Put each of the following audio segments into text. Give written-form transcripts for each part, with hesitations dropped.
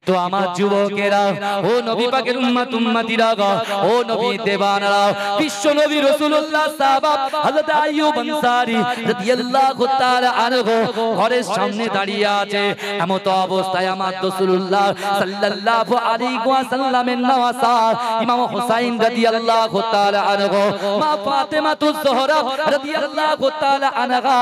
তো আমার যুবকেরা, ও নবী পাকের উম্মত উম্মতিরা, ও নবী দেবানরা, বিশ্ব নবী রাসূলুল্লাহ সাহাবা হযরত আইয়ুব আনসারী রাদিয়াল্লাহু তাআলা আনহু ঘরের সামনে দাঁড়িয়ে আছে। এমন তো অবস্থায় আমার রাসূলুল্লাহ সাল্লাল্লাহু আলাইহি ওয়াসাল্লামের নওয়াসা ইমাম হুসাইন রাদিয়াল্লাহু তাআলা আনহু, মা ফাতেমাতুজ জোহরা রাদিয়াল্লাহু তাআলা আনহা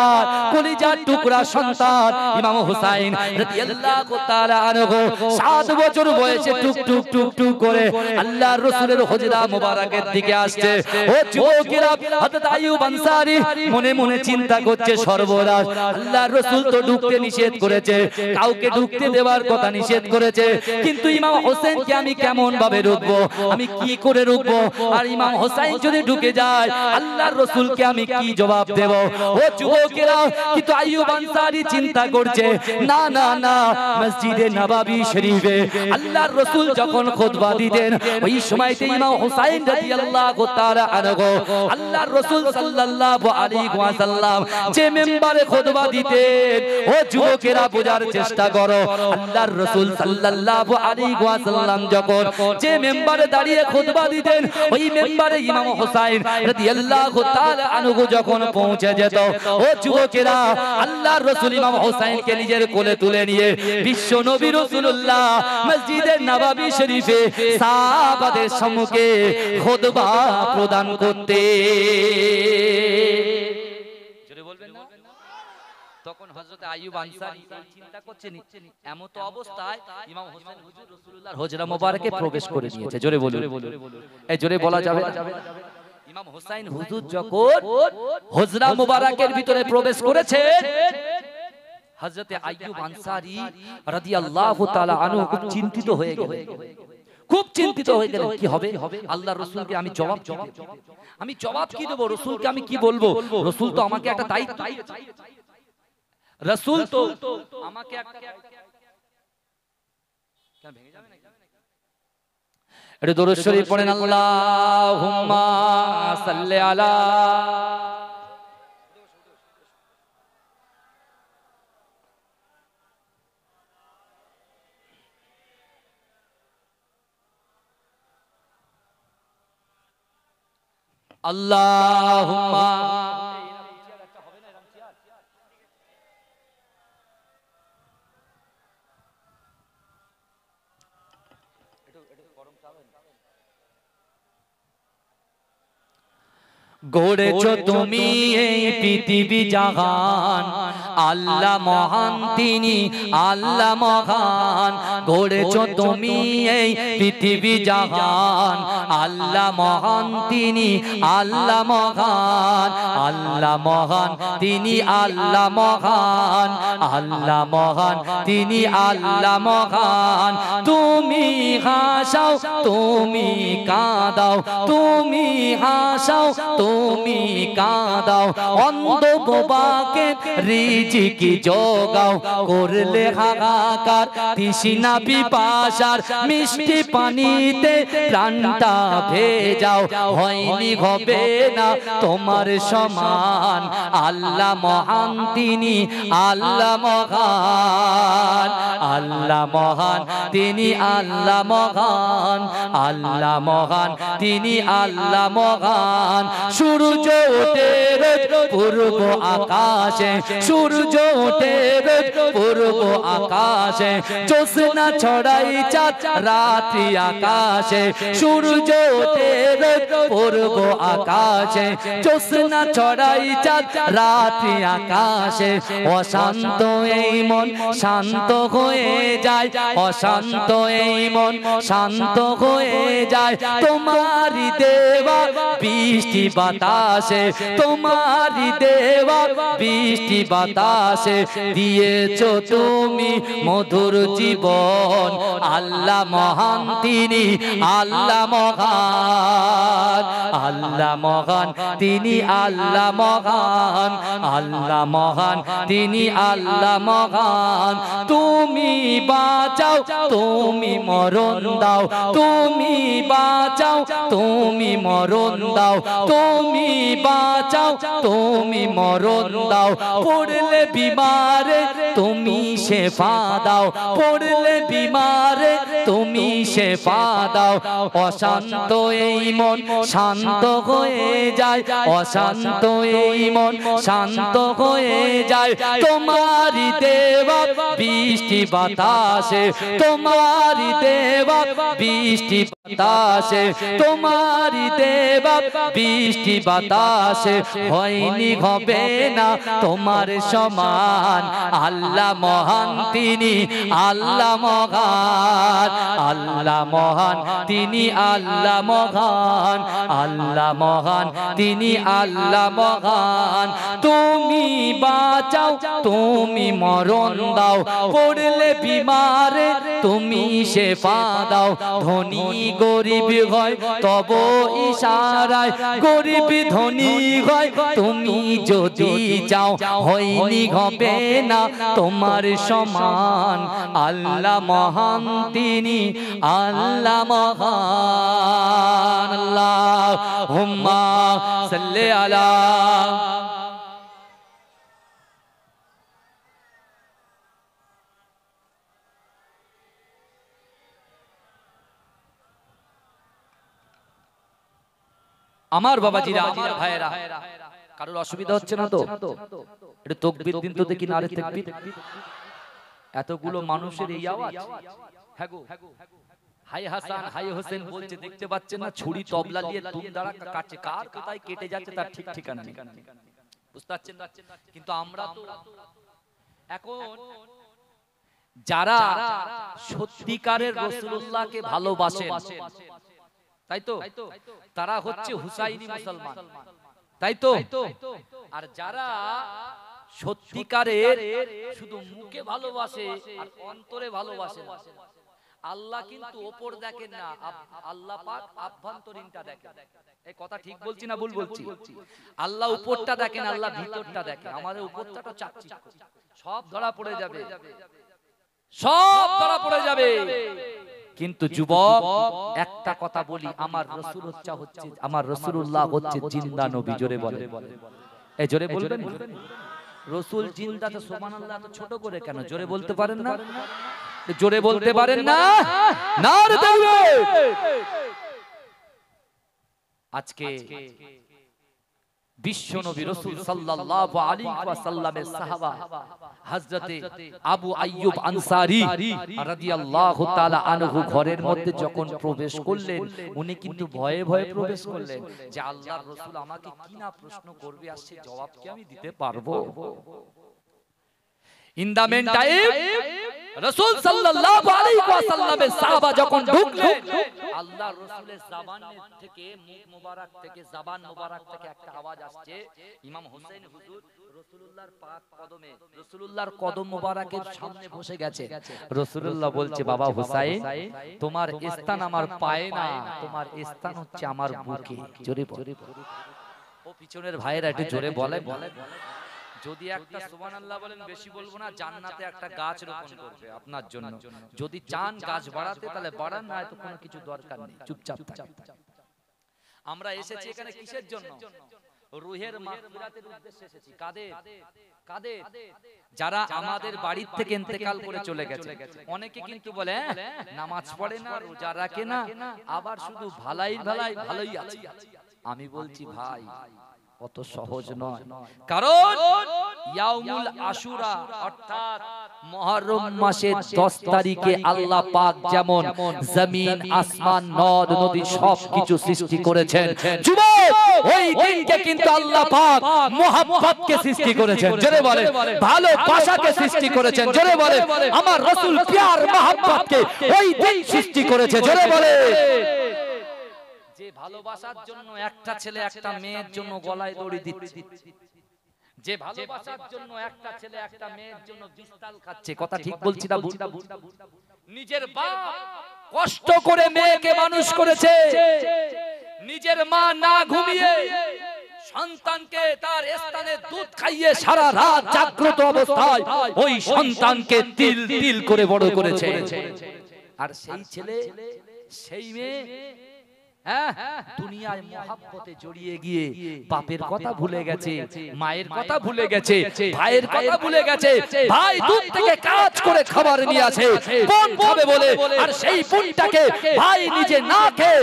কলিজার টুকরা সন্তান ইমাম হুসাইন রাদিয়াল্লাহু তাআলা আনহু 7 বছর বয়সে টুক টুক টুক টুক করে আল্লাহর রাসূলের হুজরা মোবারকের দিকে আসছে। ও যুবকেরা, হযরত আইয়ুব আনসারী মনে মনে চিন্তা করছে, সর্বনাশ, আল্লাহর রাসূল তো ঢুকতে নিষেধ করেছে, কাউকে ঢুকতে দেওয়ার কথা নিষেধ করেছে, কিন্তু ইমাম হোসেনকে আমি কেমন ভাবে রুখবো, আমি কি করে রুখবো? আর ইমাম হোসেন যদি ঢুকে যায় আল্লাহর রাসূলকে আমি কি জবাব দেব? ও যুবকেরা, কিন্তু আইয়ুব আনসারী চিন্তা করছে, না না না, মসজিদে নববী শরীফে আল্লাহর রাসূল যখন খুতবা দিতেন ওই সময়তে ইমাম হুসাইন রাদিয়াল্লাহু তাআলা আনহু আল্লাহর রাসূল সাল্লাল্লাহু আলাইহি ওয়াসাল্লাম যে মিম্বরে খুতবা দিতেন, ও যুবকেরা বোঝার চেষ্টা করো, আল্লাহর রাসূল সাল্লাল্লাহু আলাইহি ওয়াসাল্লাম যখন যে মিম্বরে দাঁড়িয়ে খুতবা দিতেন ওই মিম্বরে ইমাম হুসাইন রাদিয়াল্লাহু তাআলা আনহু যখন পৌঁছে যেত, ও যুবকেরা, আল্লাহর রাসূল ইমাম হুসাইনকে নিজের কোলে তুলে নিয়ে বিশ্ব নবী রাসূলুল্লাহ মসজিদে নববী শরীফে সাহাবাদের সম্মুখে খুতবা প্রদান করতে। জোরে বলবেন না? তখন হযরত আইয়ুব আনসারী চিন্তা করছেন, এমন তো অবস্থায় ইমাম হোসেন হুজুর রাসূলুল্লাহর হুজরা মোবারকে প্রবেশ করে নিয়েছে। জোরে বলুন, এই জোরে বলা যাবে না? ইমাম হোসেন হুজুর যখন হুজরা মোবারকের ভিতরে প্রবেশ করেছে, হযরত আইয়ুব আনসারী রাদিয়াল্লাহু তাআলা আনহু খুব চিন্তিত হয়ে গেলেন, খুব চিন্তিত হয়ে গেলেন, কি হবে? আল্লাহর রাসূলকে আমি জবাব কি দেব? রাসূলকে আমি কি বলবো? রাসূল তো আমাকে একটা দায়িত্ব, রাসূল তো আমাকে একটা, কেন ভেঙে যাবে নাকি? এটা দরুদ শরীফ পড়েন, আল্লাহুম্মা সাল্লি আলা আল্লাহুম্মা গড়েছো তুমি এই পৃথিবী জাহান, আল্লাহ মহান তিনি আল্লাহ মহান। গড়েছো তুমি এই পৃথিবী জাহান, আল্লাহ মহান তিনি আল্লাহ মহান। আল্লাহ মহান তিনি আল্লাহ মহান, আল্লাহ মহান তিনি আল্লাহ মহান। তুমি হাসাও তুমি কাঁদাও, তুমি হাসাও তুমি কাঁদাও, অন্ধ বোবাকে রিজিকি যোগাও। করলে হাহাকার তৃষ্ণা পিপাসার, মিষ্টি পানিতে প্রাণটা ভেজাও। হয়নি হবে না তোমার সমান, আল্লাহ মহান তিনি আল্লাহ মহান। আল্লাহ মহান তিনি আল্লাহ মহান, আল্লাহ মহান তিনি আল্লাহ মহান। সূর্য ওঠে রোজ পূর্ব আকাশে, সূর্য ওঠে রোজ পূর্ব আকাশে। জ্যোৎস্না ছড়াই চাঁদ রাত্রি আকাশে, সূর্য ওঠে রোজ পূর্ব আকাশে। জ্যোৎস্না ছড়াই চাঁদ রাত্রি আকাশে। অশান্ত এই মন শান্ত হয়ে যায়, অশান্ত এই মন শান্ত হয়ে যায়। তোমারই দেওয়া বৃষ্টি বাতাসে, তোমারই দেওয়া বৃষ্টি বাতাসে দিয়েছো তুমি মধুর জীবন। আল্লাহ মহান তিনি আল্লাহ মহান, আল্লাহ মহান তিনি আল্লাহ মহান, আল্লাহ মহান তিনি আল্লাহ মহান। তুমি বাঁচাও তুমি মরণ দাও, তুমি বাঁচাও তুমি মরণ দাও। তুমি বাঁচাও তুমি মরণ দাও পড়লে বিমারে তুমি শেফা দাও পড়লে বিমারে তুমি শেফা দাও অশান্ত এই মন শান্ত হয়ে যায় অশান্ত এই মন শান্ত হয়ে যায় তোমারই দেওয়া বৃষ্টি বাতাসে তোমারই দেওয়া বৃষ্টি বাতাসে তোমারই দেওয়া বৃষ্টি বাতাসে হয়নি হবে না তোমার সমান আল্লাহ মহান তিনি আল্লাহ মহান আল্লাহ মহান তিনি আল্লাহ মহান আল্লাহ মহান তিনি আল্লাহ মহান তুমি বাঁচাও তুমি মরণ দাও পড়লে বিমারে তুমি শেফা দাও ধনী গরিব হয় তব ইশারায় গরিব ধনী হয় তুমি যদি চাও হয়নি হবে না তোমার সমান আল্লাহ মহান তিনি আল্লাহ মহান আল্লাহুম্মা সাল্লি আলা আমার বাবাজিরা আমার ভাইরা কারোর অসুবিধা হচ্ছে না তো এটা তাকবীর দিন তো দেখি নারে তাকবীর এতগুলো মানুষের এই আওয়াজ হ্যাঁ গো হাই হাসান হাই হোসেন বলছে দেখতে পাচ্ছেন না ছুরি তবলা নিয়ে দুম দাঁড়া কাটছে কার কোথায় কেটে যাচ্ছে তার ঠিক ঠিকানা নেই বুঝতে পারছেন কিন্তু আমরা তো এখন যারা সত্যিকারের রাসূলুল্লাহকে ভালোবাসেন তাই তো তারা হচ্ছে হুসাইনি মুসলমান তাই তো আর যারা সত্যিকারের শুধু মুখে ভালোবাসে আর অন্তরে ভালোবাসে আল্লাহ কিন্তু উপর দেখেন না আল্লাহ পাক আভ্যন্তরীণটা দেখেন এই কথা ঠিক বলছি না ভুল বলছি আল্লাহ উপরটা দেখেন আল্লাহ ভিতরটা দেখেন আমাদের উপরটা তো চাকচিক সব ধরা পড়ে যাবে সব ধরা পড়ে যাবে কিন্তু যুবক একটা কথা বলি আমার রাসূল হচ্ছে আমার রাসূলুল্লাহ হচ্ছে জিন্দা নবী জোরে বলে এই জোরে বলবেন রাসূল জিন্দা তো সুবহানাল্লাহ তো ছোট করে কেন জোরে বলতে পারেন না জোরে বলতে পারেন না নারে তাকবীর আজকে বিশ্ব নবী রাসূল সাল্লাল্লাহু আলাইহি ওয়াসাল্লামের সাহাবা হযরতে আবু আইয়ুব আনসারী রাদিয়াল্লাহু তাআলা আনহু ঘরের মধ্যে যখন প্রবেশ করলেন উনি কিন্তু ভয়ে ভয়ে প্রবেশ করলেন যে আল্লাহর রাসূল আমাকে কি না প্রশ্ন করবে আর সে জবাব কি আমি দিতে পারবো ইন দা মেন টাইম রাসূল সাল্লাল্লাহু আলাইহি ওয়াসাল্লামের সাহাবা যখন ঢুকলেন আল্লাহর রাসূলের জবান থেকে মুখ মোবারক থেকে জবান মোবারক থেকে একটা আওয়াজ আসছে ইমাম হোসেন হুজুর রাসূলুল্লাহর পাক কদমে রাসূলুল্লাহর কদম মোবারকের সামনে বসে গেছে রাসূলুল্লাহ বলছে বাবা হুসাইন তোমার স্থান আমার পায়ে না তোমার স্থান হচ্ছে আমার বুকে জোরে বলে ও পিছনের ভাইরা একটু জোরে বলে যদি একটা সুবহানাল্লাহ বলেন বেশি বলবো না জান্নাতে একটা গাছ রোপণ করবে আপনার জন্য যদি চান গাছ বাড়াতে তাহলে বাড়ান না তো কোনো কিছু দরকার নেই চুপচাপ থাকুন আমরা এসেছি এখানে কিসের জন্য রূহের মাগফিরাতের উদ্দেশ্যে এসেছি কাদের যারা আমাদের বাড়ি থেকে ইন্তেকাল করে চলে গেছে অনেকে কিন্তু বলে নামাজ পড়ে না রোজা রাখে না আবার শুধু ভালোই আছে আমি বলছি ভাই কত সহজ নয় কারণ ইয়াউমুল আশুরা অর্থাৎ মুহররম মাসের 10 তারিখে আল্লাহ পাক যেমন জমিন আসমান নদ নদী সবকিছু সৃষ্টি করেছেন যুবক ওই দিনকে কিন্তু আল্লাহ পাক মোহাব্বতকে সৃষ্টি করেছেন জোরে বলে ভালোবাসাকে সৃষ্টি করেছেন জোরে বলে আমার রাসূল প্যার মোহাব্বতকে ওই দিন সৃষ্টি করেছে জোরে বলে যে ভালোবাসার জন্য একটা ছেলে একটা মেয়ের জন্য গলায় দড়ি দিচ্ছে যে ভালোবাসার জন্য একটা ছেলে একটা মেয়ের জন্য বিস্তাল খাচ্ছে কথা ঠিক বলছি না ভুল নিজের বাপ কষ্ট করে মেয়েকে মানুষ করেছে নিজের মা না ঘুমিয়ে সন্তানকে তার স্থানে দুধ খাইয়ে সারা রাত জাগ্রত অবস্থায় ওই সন্তানকে তিল তিল করে বড় করেছে আর সেই ছেলে সেই মেয়ে দুনিয়ার মহব্বতে জড়িয়ে গিয়ে বাপের কথা ভুলে গেছে, মায়ের কথা ভুলে গেছে, ভাইয়ের কথা ভুলে গেছে। ভাই দূর থেকে কাজ করে খাবার নিয়ে আসে, বোন খাবে বলে, আর সেই বোনটাকে ভাই নিজে না খেয়ে,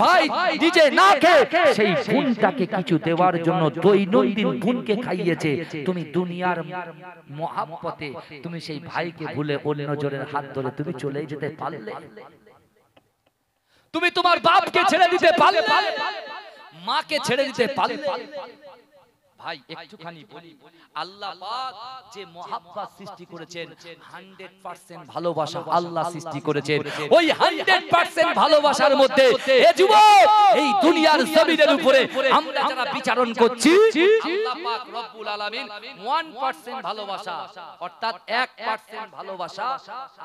ভাই নিজে না খেয়ে সেই বোনটাকে কিছু দেওয়ার জন্য দৈনন্দিন বোনকে খাইয়েছে। তুমি দুনিয়ার মহব্বতে তুমি সেই ভাইকে ভুলে অন্য জনের হাত ধরে তুমি চলে যেতে পারলে? তুমি তোমার বাপকে ছেড়ে দিতে পারলে? মাকে ছেড়ে দিতে পারলে? ভাই একটুখানি বলি, আল্লাহ পাক যে মহব্বত সৃষ্টি করেছেন 100% ভালোবাসা আল্লাহ সৃষ্টি করেছেন। ওই 100% ভালোবাসার মধ্যে এ যুবক এই দুনিয়ার জমিনের উপরে আমরা যারা বিচারণ করছি, আল্লাহ পাক রব্বুল আলামিন 1% ভালোবাসা অর্থাৎ 1% ভালোবাসা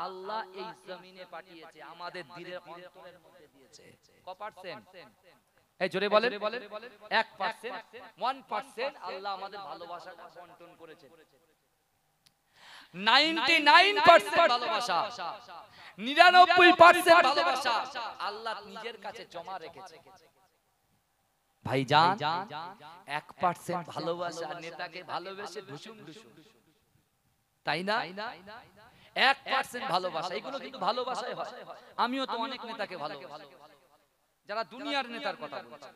আল্লাহ এই জমিনে পাঠিয়েছে, আমাদের দিলের অন্তরের মধ্যে দিয়েছে। কত পার্সেন্ট? এই জোরে বলেন। 1%, 1% আল্লাহ আমাদের ভালোবাসাটা বন্টন করেছেন। 99% ভালোবাসা, 99% ভালোবাসা আল্লাহ নিজের কাছে জমা রেখেছে। ভাইজান 1% ভালোবাসা নেতাকে ভালোবেসে ঢুসুম ঢুসুম, তাই না? 1% ভালোবাসা, এগুলো কিন্তু ভালোবাসাই হয়। আমিও তো অনেক নেতাকে ভালোবাসি, যারা দুনিয়ার নেতার কথা বলছে।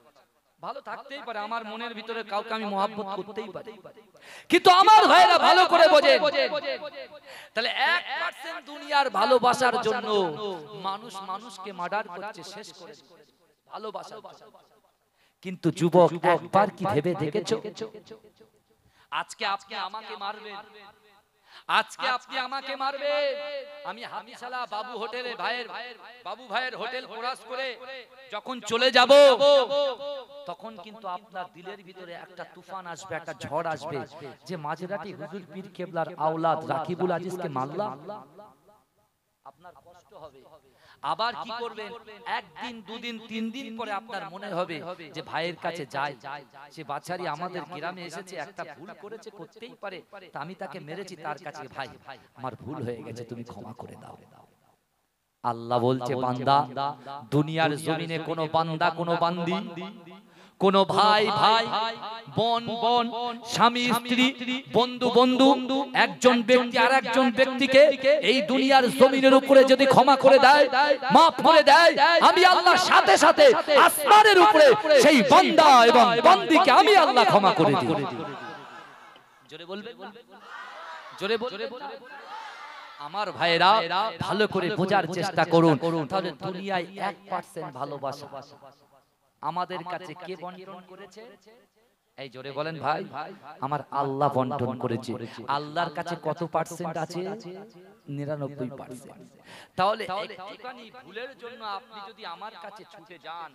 ভালো থাকতেই পারে, আমার মনের ভিতরে কাউকে আমি মহব্বত করতেই পারি, কিন্তু আমার ভাইরা ভালো করে বোঝেন। তাহলে 1% দুনিয়ার ভালোবাসার জন্য মানুষ মানুষকে মার্ডার করছে, শেষ করে ভালোবাসা। কিন্তু যুবক একবার কি ভেবে দেখেছো, আজকে আপনি আমাকে মারবেন, আজকে আপনি আমাকে মারবেন, আমি হাতিশালা বাবু হোটেলে বাবু ভাইয়ের হোটেল ক্রস করে যখন চলে যাব, তখন কিন্তু আপনার দিলের ভিতরে একটা তুফান আসবে, একটা ঝড় আসবে, যে মাঝরাতে হুজুর পীর কেবলার আওলাদ রাকিবুল আজিজকে মারলাম। আপনার কষ্ট হবে। আবার কি করবেন, একদিন দুদিন তিন দিন পরে আপনার মনে হবে যে ভাইয়ের কাছে যাই, সে বাছারি আমাদের গ্রামে এসেছে, একটা ভুল করেছে, করতেই পারে, তা আমি তাকে মেরেছি, তার কাছে ভাই আমার ভুল হয়ে গেছে, তুমি ক্ষমা করে দাও। আল্লাহ বলছে বান্দা, দুনিয়ার জমিনে কোনো বান্দা কোনো বান্দি, কোন ভাই ভাই, বোন বোন, স্বামী স্ত্রী, বন্ধু বন্ধু, একজন ব্যক্তি আর একজন ব্যক্তিকে এই দুনিয়ার জমিনের উপরে যদি ক্ষমা করে দেয়, মাফ করে দেয়, আমি আল্লাহ সাথে সাথে আসমানের উপরে সেই বান্দা এবং বান্দিকে আমি আল্লাহ ক্ষমা করে দিই। জোরে বলবেন, জোরে বলবেন। আমার ভাইরা ভালো করে বোঝার চেষ্টা করুন, তাহলে দুনিয়ায় 1% ভালোবাসা আমাদের কাছে কে বন্টন করেছে? এই জোরে বলেন ভাই, আমার আল্লাহ বন্টন করেছে। আল্লাহর কাছে কত পার্সেন্ট আছে? 99%। তাহলে একটুখানি ভুলের জন্য আপনি যদি আমার কাছে ছুটে যান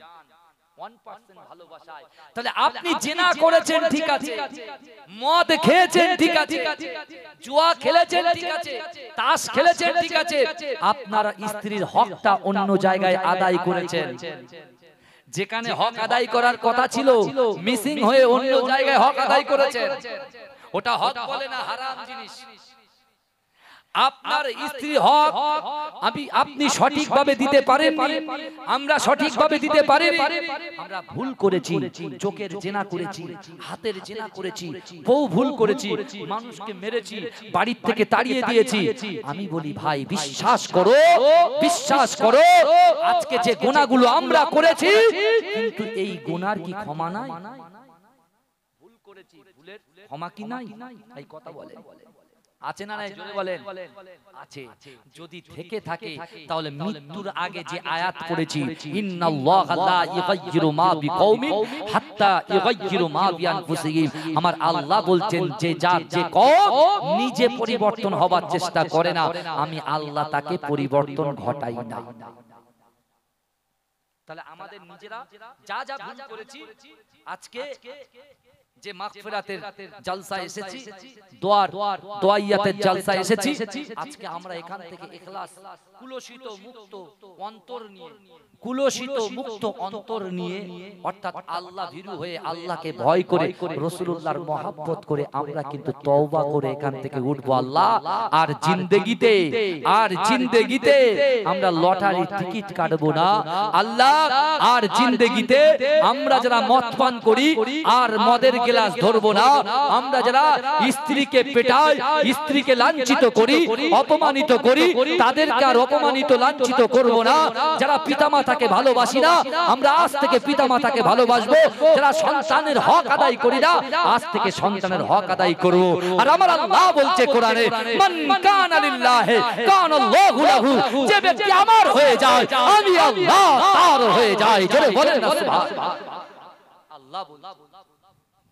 1% ভালোবাসায়, তাহলে আপনি জিনা করেছেন ঠিক আছে, মদ খেয়েছেন ঠিক আছে, জুয়া খেলেছেন ঠিক আছে, তাস খেলেছেন ঠিক আছে, আপনার স্ত্রীর হকটা অন্য জায়গায় আদায় করেছেন। যেখানে হক আদায় করার কথা ছিল মিসিং হয়ে অন্য জায়গায় হক আদায় করেছেন, ওটা হক বলে না, হারাম জিনিস। আপনার স্ত্রী হক আপনি সঠিকভাবে দিতে পারেননি, আমরা সঠিকভাবে দিতে পারিনি, আমরা ভুল করেছি, চোখের জেনা করেছি, হাতের জেনা করেছি, বউ ভুল করেছি, মানুষকে মেরেছি, বাড়ির থেকে তাড়িয়ে দিয়েছি। আমি বলি ভাই বিশ্বাস করো, বিশ্বাস করো, আজকে যে গুনাহগুলো আমরা করেছি, কিন্তু এই গুনার কি ক্ষমা নাই? ভুল করেছি, ভুলের ক্ষমা কি নাই? এই কথা বলে আছে না নাই? জোরে বলেন আছে। যদি থেকে থাকে তাহলে মৃত্যুর আগে যে আয়াত পড়েছি, ইন্নাল্লাহা লা ইগাইয়িরু মা বিকওমিন হাত্তা ইগাইয়িরু মা বিআনফুসিহিম, আমার আল্লাহ বলছেন যে জাত যে কওম নিজে পরিবর্তন হবার চেষ্টা করে না, আমি আল্লাহ তাকে পরিবর্তন ঘটাই না। তাহলে আমাদের নিজেরা যা যা ভুল করেছি, আজকে যে মাগফিরাতের জলসা এসেছি, দোয়াইয়াতের জলসা এসেছি, আজকে আমরা এখান থেকে ইখলাস কুলসিত মুক্ত অন্তর নিয়ে অর্থাৎ আল্লাহ ভীরু হয়ে আল্লাহকে ভয় করে রাসূলুল্লাহর মহব্বত করে আমরা কিন্তু তওবা করে এখান থেকে উঠবো। আল্লাহ আর জিন্দেগিতে আমরা লটারি টিকিট কাটবো না। আল্লাহ আর জিন্দেগিতে আমরা যারা মদ পান করি আর মদের গ্লাস ধরবো না। আমরা যারা স্ত্রীকে পেটাই, স্ত্রীকে লাঞ্ছিত করি, অপমানিত করি, তাদেরকে আর অপমানিত লাঞ্ছিত করব না। যারা পিতামাতাকে ভালোবাসি না, আমরা আজ থেকে পিতামাতাকে ভালোবাসবো। যারা সন্তানের হক আদায় করি না, আজ থেকে সন্তানের হক আদায় করব। আর আমার আল্লাহ বলছে কোরআনে, মান কানা লিল্লাহি কানাল্লাহু লাহু, যে ব্যক্তি আমার হয়ে যায় আমি আল্লাহ তার হয়ে যাই। জোরে বলেন না সুবহানাল্লাহ। আল্লাহ বলছে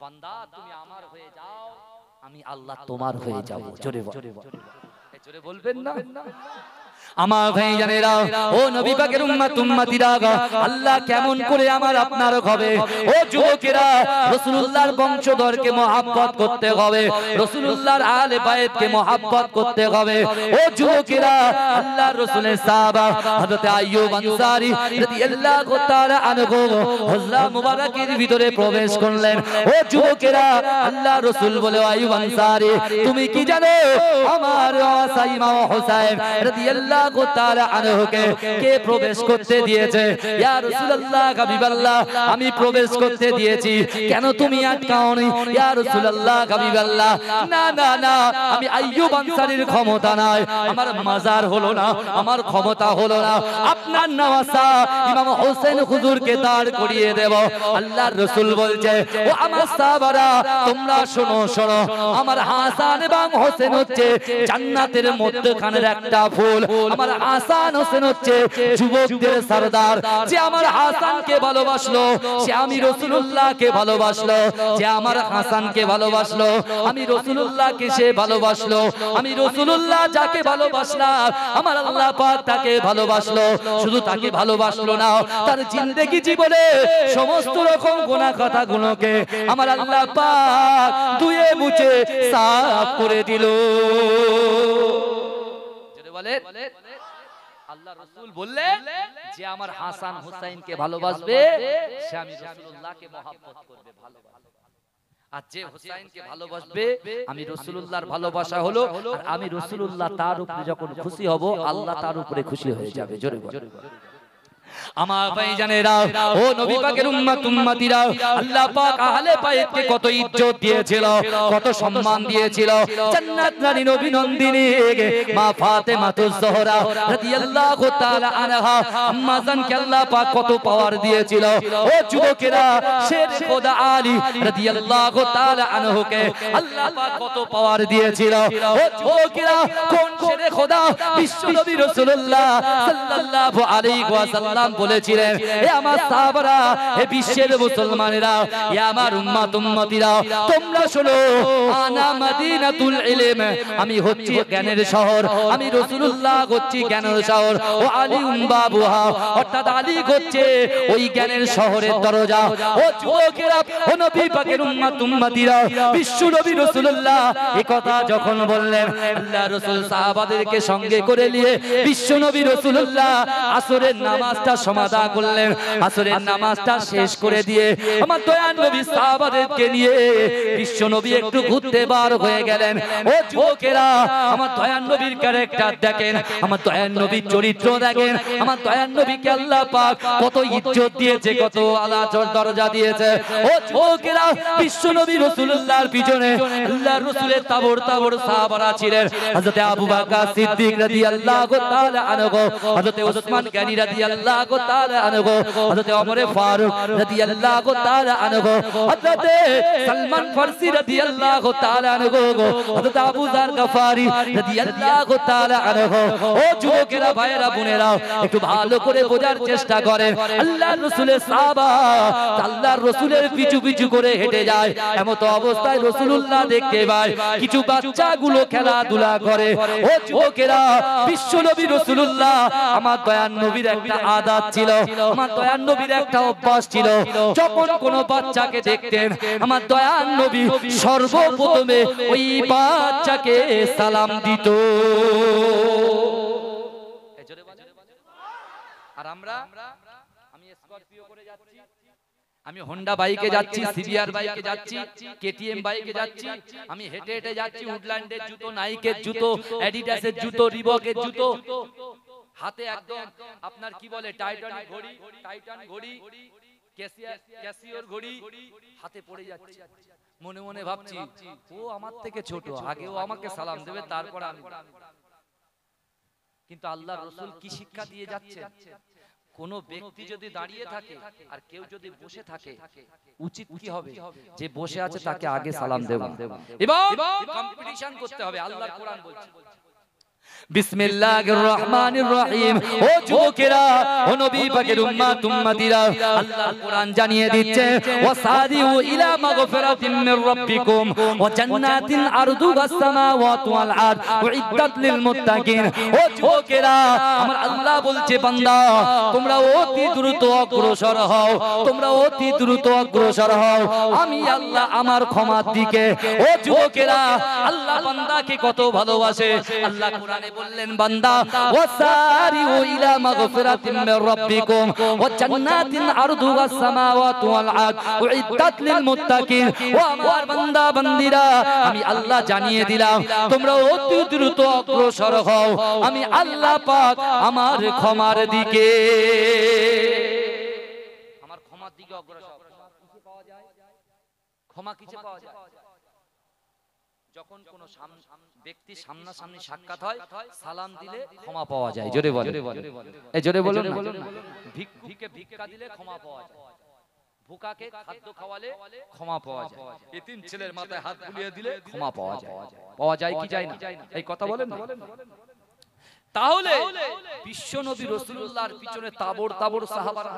বান্দা তুমি আমার হয়ে যাও, আমি আল্লাহ তোমার হয়ে যাব। জোরে বলবেন না? আমার ভাইজানেরা, ও নবী পাকের উম্মত উম্মতিরা, আল্লাহ কেমন করে আমার আপনার হবে? ও যুবকেরা, রাসূলুল্লাহর বংশধরকে মহব্বত করতে হবে, রাসূলুল্লাহর আলে বাইতকে মহব্বত করতে হবে। ও যুবকেরা, আল্লাহর রাসূলের সাহাবা হযরত আইয়ুব আনসারী রাদিয়াল্লাহু তাআলা আনহু হজরা মুবারকের ভিতরে প্রবেশ করলেন। ও যুবকেরা, আল্লাহর রাসূল বলে, আইয়ুব আনসারী তুমি কি জানো আমার ইমাম হোসেন রাদিয়াল্লাহু তাআলা আনহুকে কে প্রবেশ করতে দিয়েছে? ইয়া রাসূলুল্লাহ, হাবিবাল্লাহ, আমি প্রবেশ করতে দিয়েছি, কেন তুমি আটকাওনি? ইয়া রাসূলুল্লাহ, হাবিবাল্লাহ, না না না, আমি আইয়ুব আনসারীর ক্ষমতা নাই, আমার মাজার হলো না, আমার ক্ষমতা হলো না, আপনার নওয়াসা ইমাম হোসেন হুজুরকে দাঁড় করিয়ে দেব। আল্লাহর রাসূল বলছে, ও আমার সাহাবারা, তোমরা শোনো শোনো, আমার হাসান এবং হোসেন হচ্ছে জান্নাতের মধ্যখানের একটা ফুল। আমার হাসান হোসেন হচ্ছে যুবকদের সরদার। যে আমার হাসানকে ভালোবাসলো সে আমি রাসূলুল্লাহকে ভালোবাসলো, যে আমার হাসানকে ভালোবাসলো আমি রাসূলুল্লাহকে সে ভালোবাসলো। আমি রাসূলুল্লাহ যাকে ভালোবাসলাম আমার আল্লাহ পাক তাকে ভালোবাসলো। শুধু তাকে ভালোবাসলো না, তার জিন্দেগি জীবনে সমস্ত রকম গুনাহ কথাগুলোকে আমার আল্লাহ পাক ধুয়ে মুছে সাফ করে দিল। আল্লাহ রাসূল বললেন, যে আমার হাসান হুসাইনকে ভালোবাসবে সে আমি রাসূলুল্লাহকে মহব্বত করবে, ভালোবাসবে। আর যে হুসাইনকে ভালোবাসবে আমি রাসূলুল্লাহর ভালোবাসা হলো, আর আমি রাসূলুল্লাহ তার উপরে যখন খুশি হব আল্লাহ তার উপরে খুশি হয়ে যাবে। জোরে বলেন। আমার ভাইজানেরা, ও নবী পাকের উম্মত উম্মতিরা, আল্লাহ পাক আহলে বাইতকে কত ইজ্জত দিয়েছিল, কত সম্মান দিয়েছিল। জান্নাত রানী নবী নন্দিনী মা ফাতেমাতুজ জোহরা রাদিয়াল্লাহু তাআলা আনহা আম্মা জানকে আল্লাহ পাক কত পাওয়ার দিয়েছিল। ও যুবকেরা, শের খোদা আলী রাদিয়াল্লাহু তাআলা আনহুকে আল্লাহ পাক কত পাওয়ার দিয়েছিল। ও যুবকেরা, কোন শের খোদা? বিশ্ব নবী রাসূলুল্লাহ সাল্লাল্লাহু আলাইহি ওয়াসাল্লাম বলেছিলেন, হে আমার সাহাবারা, হে বিশ্বের মুসলমানেরা, হে আমার উম্মত উম্মতিরা, তোমরা শোনো, আনা মদিনাতুল ইলম, আমি হচ্ছি জ্ঞানের শহর, আমি রাসূলুল্লাহ হচ্ছি জ্ঞানের শহর। ও আলী বাবুহা, অর্থাৎ আলী হচ্ছে ওই জ্ঞানের শহরের দরজা। ও যুবকেরা, ও নবী পাকের উম্মত উম্মতিরা, বিশ্ব নবী রাসূলুল্লাহ এই কথা যখন বললেন, আল্লাহ রাসূল সাহাবাদেরকে সঙ্গে করে নিয়ে বিশ্ব নবী রাসূলুল্লাহ আসরের নামাজটা সমাদা করলেন। আসরের নামাজটা শেষ করে দিয়ে আমার দয়ার নবী সাহাবাদেরকে নিয়ে বিশ্ব নবী একটু ঘুরতে বার হয়ে গেলেন। ও যুবকেরা, আমার দয়ার নবীর ক্যারেক্টার দেখেন, আমার দয়ার নবীর চরিত্র দেখেন, আমার দয়ার নবীকে আল্লাহ পাক কত ইজ্জত দিয়েছে, কত আলাদা দরজা দিয়েছে। ও যুবকেরা, বিশ্ব নবী রাসূলুল্লাহর পিছনে আল্লাহর রাসূলের তাবর তাবর সাহাবারা ছিলেন। হযরত আবু বকর সিদ্দিক রাদিয়াল্লাহু তাআলা আনহু, হযরত ওসমান গনি রাদিয়াল্লাহু তাআলা আনহু, হযরত ওমর ফারুক রাদিয়াল্লাহু তাআলা আনহু, হযরত সালমান ফারসি রাদিয়াল্লাহু তাআলা আনহু, হযরত আবু যার গফারি রাদিয়াল্লাহু তাআলা আনহু। ও যুবকেরা, ভাইরা, বোনেরা, একটু ভালো করে বোঝার চেষ্টা করেন। আল্লাহর রাসূলের সাহাবা আল্লাহর রাসূলের পিছু পিছু করে হেঁটে যায়, এমত অবস্থায় রাসূলুল্লাহ দেখতে পায় কিছু বাচ্চাগুলো খেলাধুলা করে। ও যুবকেরা, বিশ্ব নবী রাসূলুল্লাহ আমার দয়ার নবীর একটা আদত যাচ্ছিল আমার দয়ার নবীর একটা অভ্যাস ছিল যখন কোন বাচ্চাকে দেখতেন আমার দয়ার নবী সর্বপ্রথমে ওই বাচ্চাকে সালাম দিত আর আমরা আমি স্করপিও করে যাচ্ছি আমি হোন্ডা বাইকে যাচ্ছি সিবিআর বাইকে যাচ্ছি কেটিএম বাইকে যাচ্ছি আমি হেঁটে হেঁটে যাচ্ছি উডল্যান্ডের জুতো নাইকের জুতো অ্যাডিডাসের জুতো রিবকের জুতো হাতে একদম আপনার কি বলে টাইটান ঘড়ি ক্যাসিওর ঘড়ি হাতে পড়ে যাচ্ছে মনে মনে ভাবছি ও আমার থেকে ছোট আগে ও আমাকে সালাম দেবে তারপর আমি কিন্তু আল্লাহর রাসূল কি শিক্ষা দিয়ে যাচ্ছে কোন ব্যক্তি যদি দাঁড়িয়ে থাকে আর কেউ যদি বসে থাকে উচিত কি হবে যে বসে আছে তাকে আগে সালাম দেব এবং কম্পিটিশন করতে হবে আল্লাহর কোরআন বলছে বিসমিল্লাহির রহমানির রহিম ও যুবকেরা ও নবী পাকের উম্মতিরা আল্লাহর কোরআন জানিয়ে দিচ্ছে ওয়াসাদিউ ইলা মাগফিরাতিন মির রাব্বিকুম ওয়া জান্নাতিন আরদুহাস সামাওয়াতু ওয়াল আরদ উইদ্দাত লিল মুত্তাকিন ও যুবকেরা আমার আল্লাহ বলছে বান্দা তোমরা অতি দ্রুত অগ্রসর হও তোমরা অতি দ্রুত অগ্রসর হও আমি আল্লাহ আমার ক্ষমার দিকে ও যুবকেরা আল্লাহ বান্দাকে কত ভালোবাসে আল্লাহ কোরআনে বললেন বান্দা ওয়াসারিউ ইলা মাগফিরাতিন মির রাব্বিকুম ওয়া জান্নাতিন আরদুহাস সামাওয়াতু ওয়াল আরদ উইদ্দাত লিল মুত্তাকিন ও আমার বান্দা বান্দিরা আমি আল্লাহ জানিয়ে দিলাম তোমরা অতি দ্রুত অগ্রসর হও আমি আল্লাহ পাক আমার ক্ষমার দিকে আমার ক্ষমার দিকে অগ্রসর কিসে পাওয়া যায় ক্ষমা কিসে পাওয়া যায় যখন কোন ব্যক্তি সামনাসামনি সাক্ষাৎ হয় সালাম দিলে ক্ষমা পাওয়া যায় জোরে বলেন এই জোরে বলুন ভিক্ষুককে ভিক্ষা দিলে ক্ষমা পাওয়া যায় ভুকাকে খাদ্য খাওয়ালে ক্ষমা পাওয়া যায় এতিম ছেলের মাথায় হাত বুলিয়ে দিলে ক্ষমা পাওয়া যায় কি যায় না এই কথা বলেন না তাহলে বিশ্ব নবী রাসূলুল্লাহর পিছনে তাবড় তাবড় সাহাবারা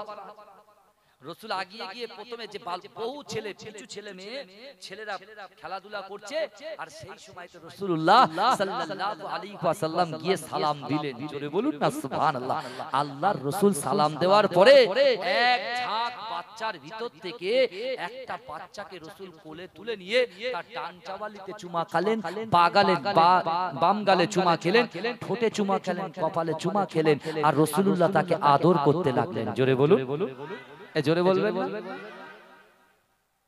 রাসূল আগিয়ে গিয়ে প্রথমে যে বহু ছেলে কিছু ছেলে মেয়ে ছেলেরা খেলাধুলা করছে আর সেই সময় তো রাসূলুল্লাহ সাল্লাল্লাহু আলাইহি ওয়াসাল্লাম গিয়ে সালাম দিলেন জোরে বলুন না সুবহানাল্লাহ আল্লাহর রাসূল সালাম দেওয়ার পরে এক ঝাঁক বাচ্চার ভিতর থেকে একটা বাচ্চাকে রাসূল কোলে তুলে নিয়ে তার ডান চাওয়ালিতে চুমা খেলেন বাম গালে চুমা খেলেন ঠোঁটে চুমা খেলেন কপালে চুমা খেলেন আর রাসূলুল্লাহ তাকে আদর করতে লাগলেন জোরে বলুন জোরে বলবেন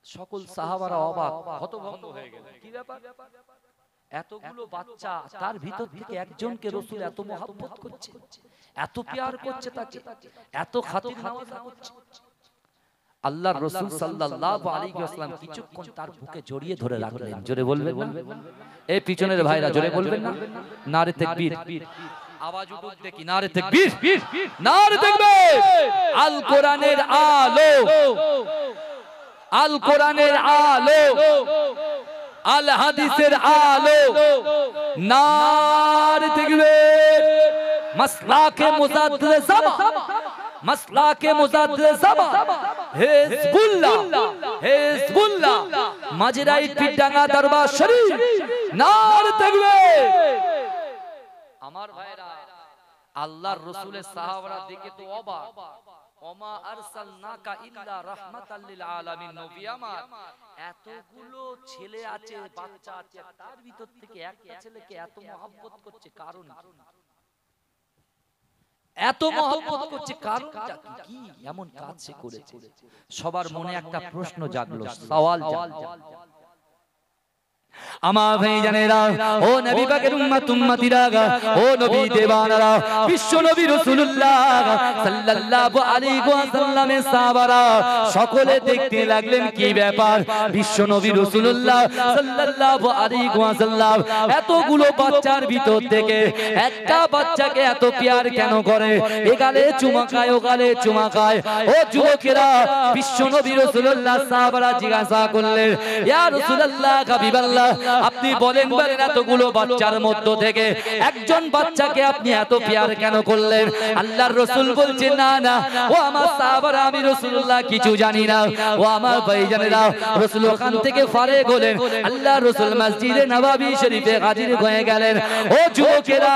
সকল সাহাবারা অবাক হতভম্ব হয়ে গেলেন কি ব্যাপার এতগুলো বাচ্চা তার ভিতর থেকে একজনকে রাসূল এত মহব্বত করছে এত প্যার করছে তাকে এত খাতির নওয়াজা করছে আল্লাহর রাসূল সাল্লাল্লাহু আলাইহি ওয়াসাল্লাম কিছুক্ষণ তার বুকে জড়িয়ে ধরে রাখলেন জোরে বলবেন না এই পিছনের ভাইরা জোরে বলবেন না নারে তাকবীর আওয়াজ উঠুক দেখি নারে তাকবীর নারে তাকবীর আল কোরআনের আলো আল কোরআনের আলো আল হাদিসের আলো নারে তাকবীর মাসলাকে মুজাদ্দিদে মাসলাকে মুজাদ্দিদে হিজবুল্লাহ মাজরাই পিটাঙ্গা দরবার শরীফ নারে তাকবীর আমার ভাইরা আল্লাহর রাসূলের সাহাবারা দেখে তো অবাক ওমা আরসালনাকা ইল্লা রাহমাতাল লিল আলামিন নবী আমার এতগুলো ছেলে আছে বাচ্চা আছে তার ভিতর থেকে একটা ছেলেকে এত মহব্বত করছে কারণ এত মহব্বত করছে কারণটা কি এমন কাজ সে করেছে সবার মনে একটা প্রশ্ন জাগলো সওয়াল জাগলো আমার ভাইজানেরা ও নবী পাকের উম্মতিরা ও নবী দেবানারা বিশ্ব নবী রাসূলুল্লাহ সাল্লাল্লাহু আলাইহি ওয়াসাল্লামের সাহাবারা সকলে দেখতে লাগলেন কি ব্যাপার বিশ্ব নবী রাসূলুল্লাহ সাল্লাল্লাহু আলাইহি ওয়াসাল্লাম এতগুলো বাচ্চার ভিতর থেকে একটা বাচ্চাকে এত প্যার কেন করে এগালে চুমা খায় ওগালে চুমা খায় ও যুবকেরা বিশ্ব নবী রাসূলুল্লাহ সাহাবারা জিজ্ঞাসা করলেন ইয়া রাসূলুল্লাহ হাবিবাল্লাহ আপনি বলেন বলেন এতগুলো বাচ্চার মধ্য থেকে একজন বাচ্চাকে আপনি এত প্যার কেন করলেন? আল্লাহর রাসূল বলছেন না না ও আমার সাহাবারা আমি রাসূলুল্লাহ কিছু জানি না। ও আমার ভাইজানেরা, রাসূল ওখান থেকে ফারেক হলেন। আল্লাহর রাসূল মসজিদে নববী শরীফে হাজির হয়ে গেলেন। ও যুবকেরা,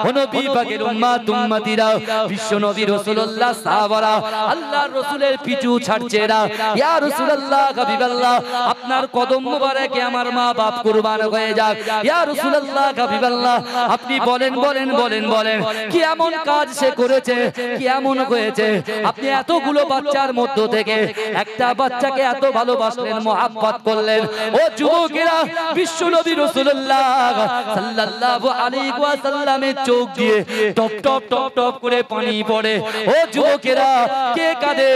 ও নবী পাকের উম্মত উম্মতিরা, বিশ্ব নবী রাসূলুল্লাহ সাহাবারা আল্লাহর রাসূলের পিছু ছাড়ছে না। ইয়া রাসূলুল্লাহ হাবিবাল্লাহ, আপনার কদম মোবারকে আমার মা বাপ কুরবান হয়ে যাক। ইয়া রাসূলুল্লাহ হাবিবাল্লাহ, আপনি বলেন বলেন বলেন বলেন কি এমন কাজ সে করেছে, কি এমন হয়েছে আপনি এতগুলো বাচ্চার মধ্য থেকে একটা বাচ্চাকে এত ভালোবাসলেন, মোহাব্বত করলেন? ও যুবকেরা, বিশ্ব নবী রাসূলুল্লাহ সাল্লাল্লাহু আলাইহি ওয়াসাল্লামের চোখ দিয়ে টপ টপ টপ টপ করে পানি পড়ে। ও যুবকেরা, কে কাঁদে?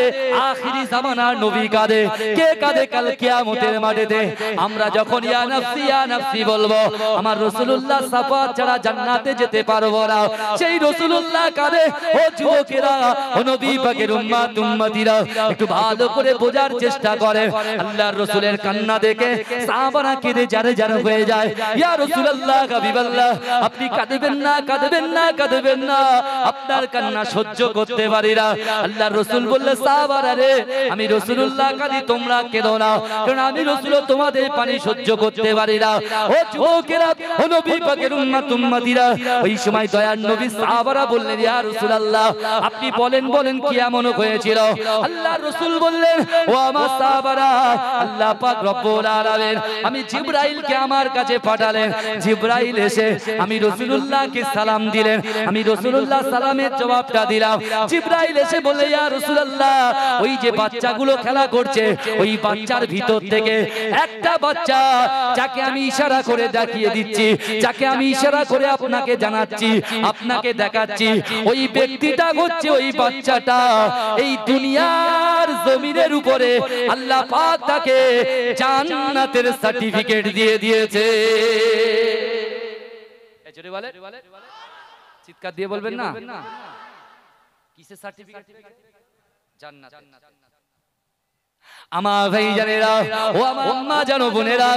আখিরি জামানার নবী কাঁদে। কে কাঁদে কাল কিয়ামতের মাঠেতে? আমরা যখন ইয়া নাফসি বলবো, আমার রাসূলুল্লাহ সাফাত ছাড়া জান্নাতে যেতে পারবো না, সেই রাসূলুল্লাহ কাঁদে। ও যুবকেরা, ও নবী পাকের উম্মত উম্মতিরা, একটু ভালো করে বোঝার চেষ্টা করে। আল্লাহর রাসূলের কান্না দেখে সাহাবারা কেঁদে জারে জারে হয়ে যায়। ইয়া রাসূলুল্লাহ হাবিবাল্লাহ, আপনি কাঁদবেন না, কাঁদবেন না, কাঁদবেন না, আপনার কান্না সহ্য করতে পারি না। আল্লাহর রাসূল বললেন, সাহাবারা রে, আমি রাসূলুল্লাহ কাঁদি, তোমরা কেঁদো না, কারণ আমি রাসূল তোমাদের পানি সহ্য করতে পারি না। ও যুবকেরা, ও নবী পাকের উম্মত উম্মতিরা, ওই সময় দয়ার নবী সাহাবারা বললেন, ইয়া রাসূলুল্লাহ আপনি বলেন বলেন কি এমন হয়েছিল? আল্লাহর রাসূল বললেন, ও আমার সাহাবারা, আল্লাহ পাক রব্বুল আলামিন আমি জিবরাইলকে আমার কাছে পাঠালেন। জিবরাইল এসে আমি রাসূলুল্লাহকে সালাম দিলেন, আমি রাসূলুল্লাহ সালামের জবাবটা দিলাম। জিবরাইল এসে বলে, ইয়া রাসূলুল্লাহ, ওই যে বাচ্চাগুলো খেলা করছে, ওই বাচ্চার ভিতর থেকে একটা বাচ্চা যাকে আমি ইশারা করে দেখিয়ে দিচ্ছি, যাকে আমি ইশারা করে আপনাকে জানাচ্ছি, আপনাকে দেখাচ্ছি, ওই ব্যক্তিটা হচ্ছে ওই বাচ্চাটা। এই দুনিয়ার জমিনের উপরে আল্লাহ পাক তাকে জান্নাতের সার্টিফিকেট দিয়ে দিয়েছে। জোরে বলে, চিৎকার দিয়ে বলবেন না, কিসের সার্টিফিকেট? জান্নাত। আমার ভাইজানেরা, ও আমার আম্মা জানো বোনেরা,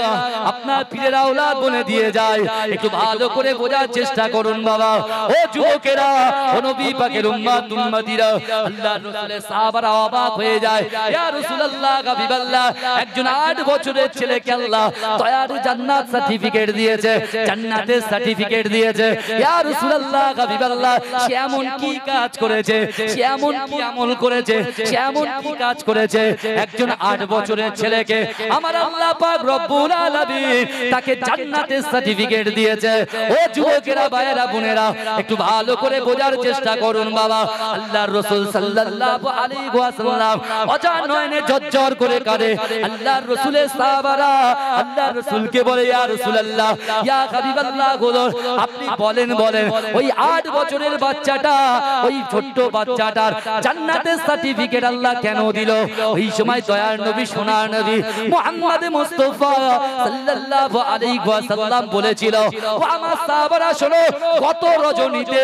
আপনার পীরের আওলাদ বনে দিয়ে যায়, একটু ভালো করে বোঝার চেষ্টা করুন বাবা। ও যুবকেরা, ও নবী পাকের উম্মত উম্মতিরা, আল্লাহর রাসূলের সাহাবারা অবাক হয়ে যায়। ইয়া রাসূলুল্লাহ হাবিবাল্লাহ, একজন 8 বছরের ছেলেকে আল্লাহ দয়ার জান্নাত সার্টিফিকেট দিয়েছে, জান্নাতের সার্টিফিকেট দিয়েছে। ইয়া রাসূলুল্লাহ হাবিবাল্লাহ, সে এমন কি কাজ করেছে, সে এমন কি আমল করেছে, সে এমন কি কাজ করেছে? একজন 8 বছরের ছেলেকে আমার আল্লাহ পাক রব্বুল আলামিন তাকে জান্নাতের সার্টিফিকেট দিয়েছে। ও যুবকেরা, ভাইয়েরা, বোনেরা, একটু ভালো করে বোঝার চেষ্টা করুন বাবা। আল্লাহর রাসূল সাল্লাল্লাহু আলাইহি ওয়াসাল্লাম অজান নয়নে ঝরঝর করে কাঁদে। আল্লাহর রাসূলের সাহাবারা আল্লাহর রাসূলকে বলে, ইয়া রাসূলুল্লাহ, ইয়া হাবিবাল্লাহ, আপনি বলেন বলেন ওই 8 বছরের বাচ্চাটা, ওই ছোট্ট বাচ্চাটার জান্নাতের সার্টিফিকেট আল্লাহ কেন দিল? ওই সময় দয়ার নবী, সোনার নবী মুহাম্মদ মুস্তাফা সাল্লাল্লাহু আলাইহি ওয়াসাল্লাম বলেছিল, ও আমার সাহাবারা শোনো, কত রজনীতে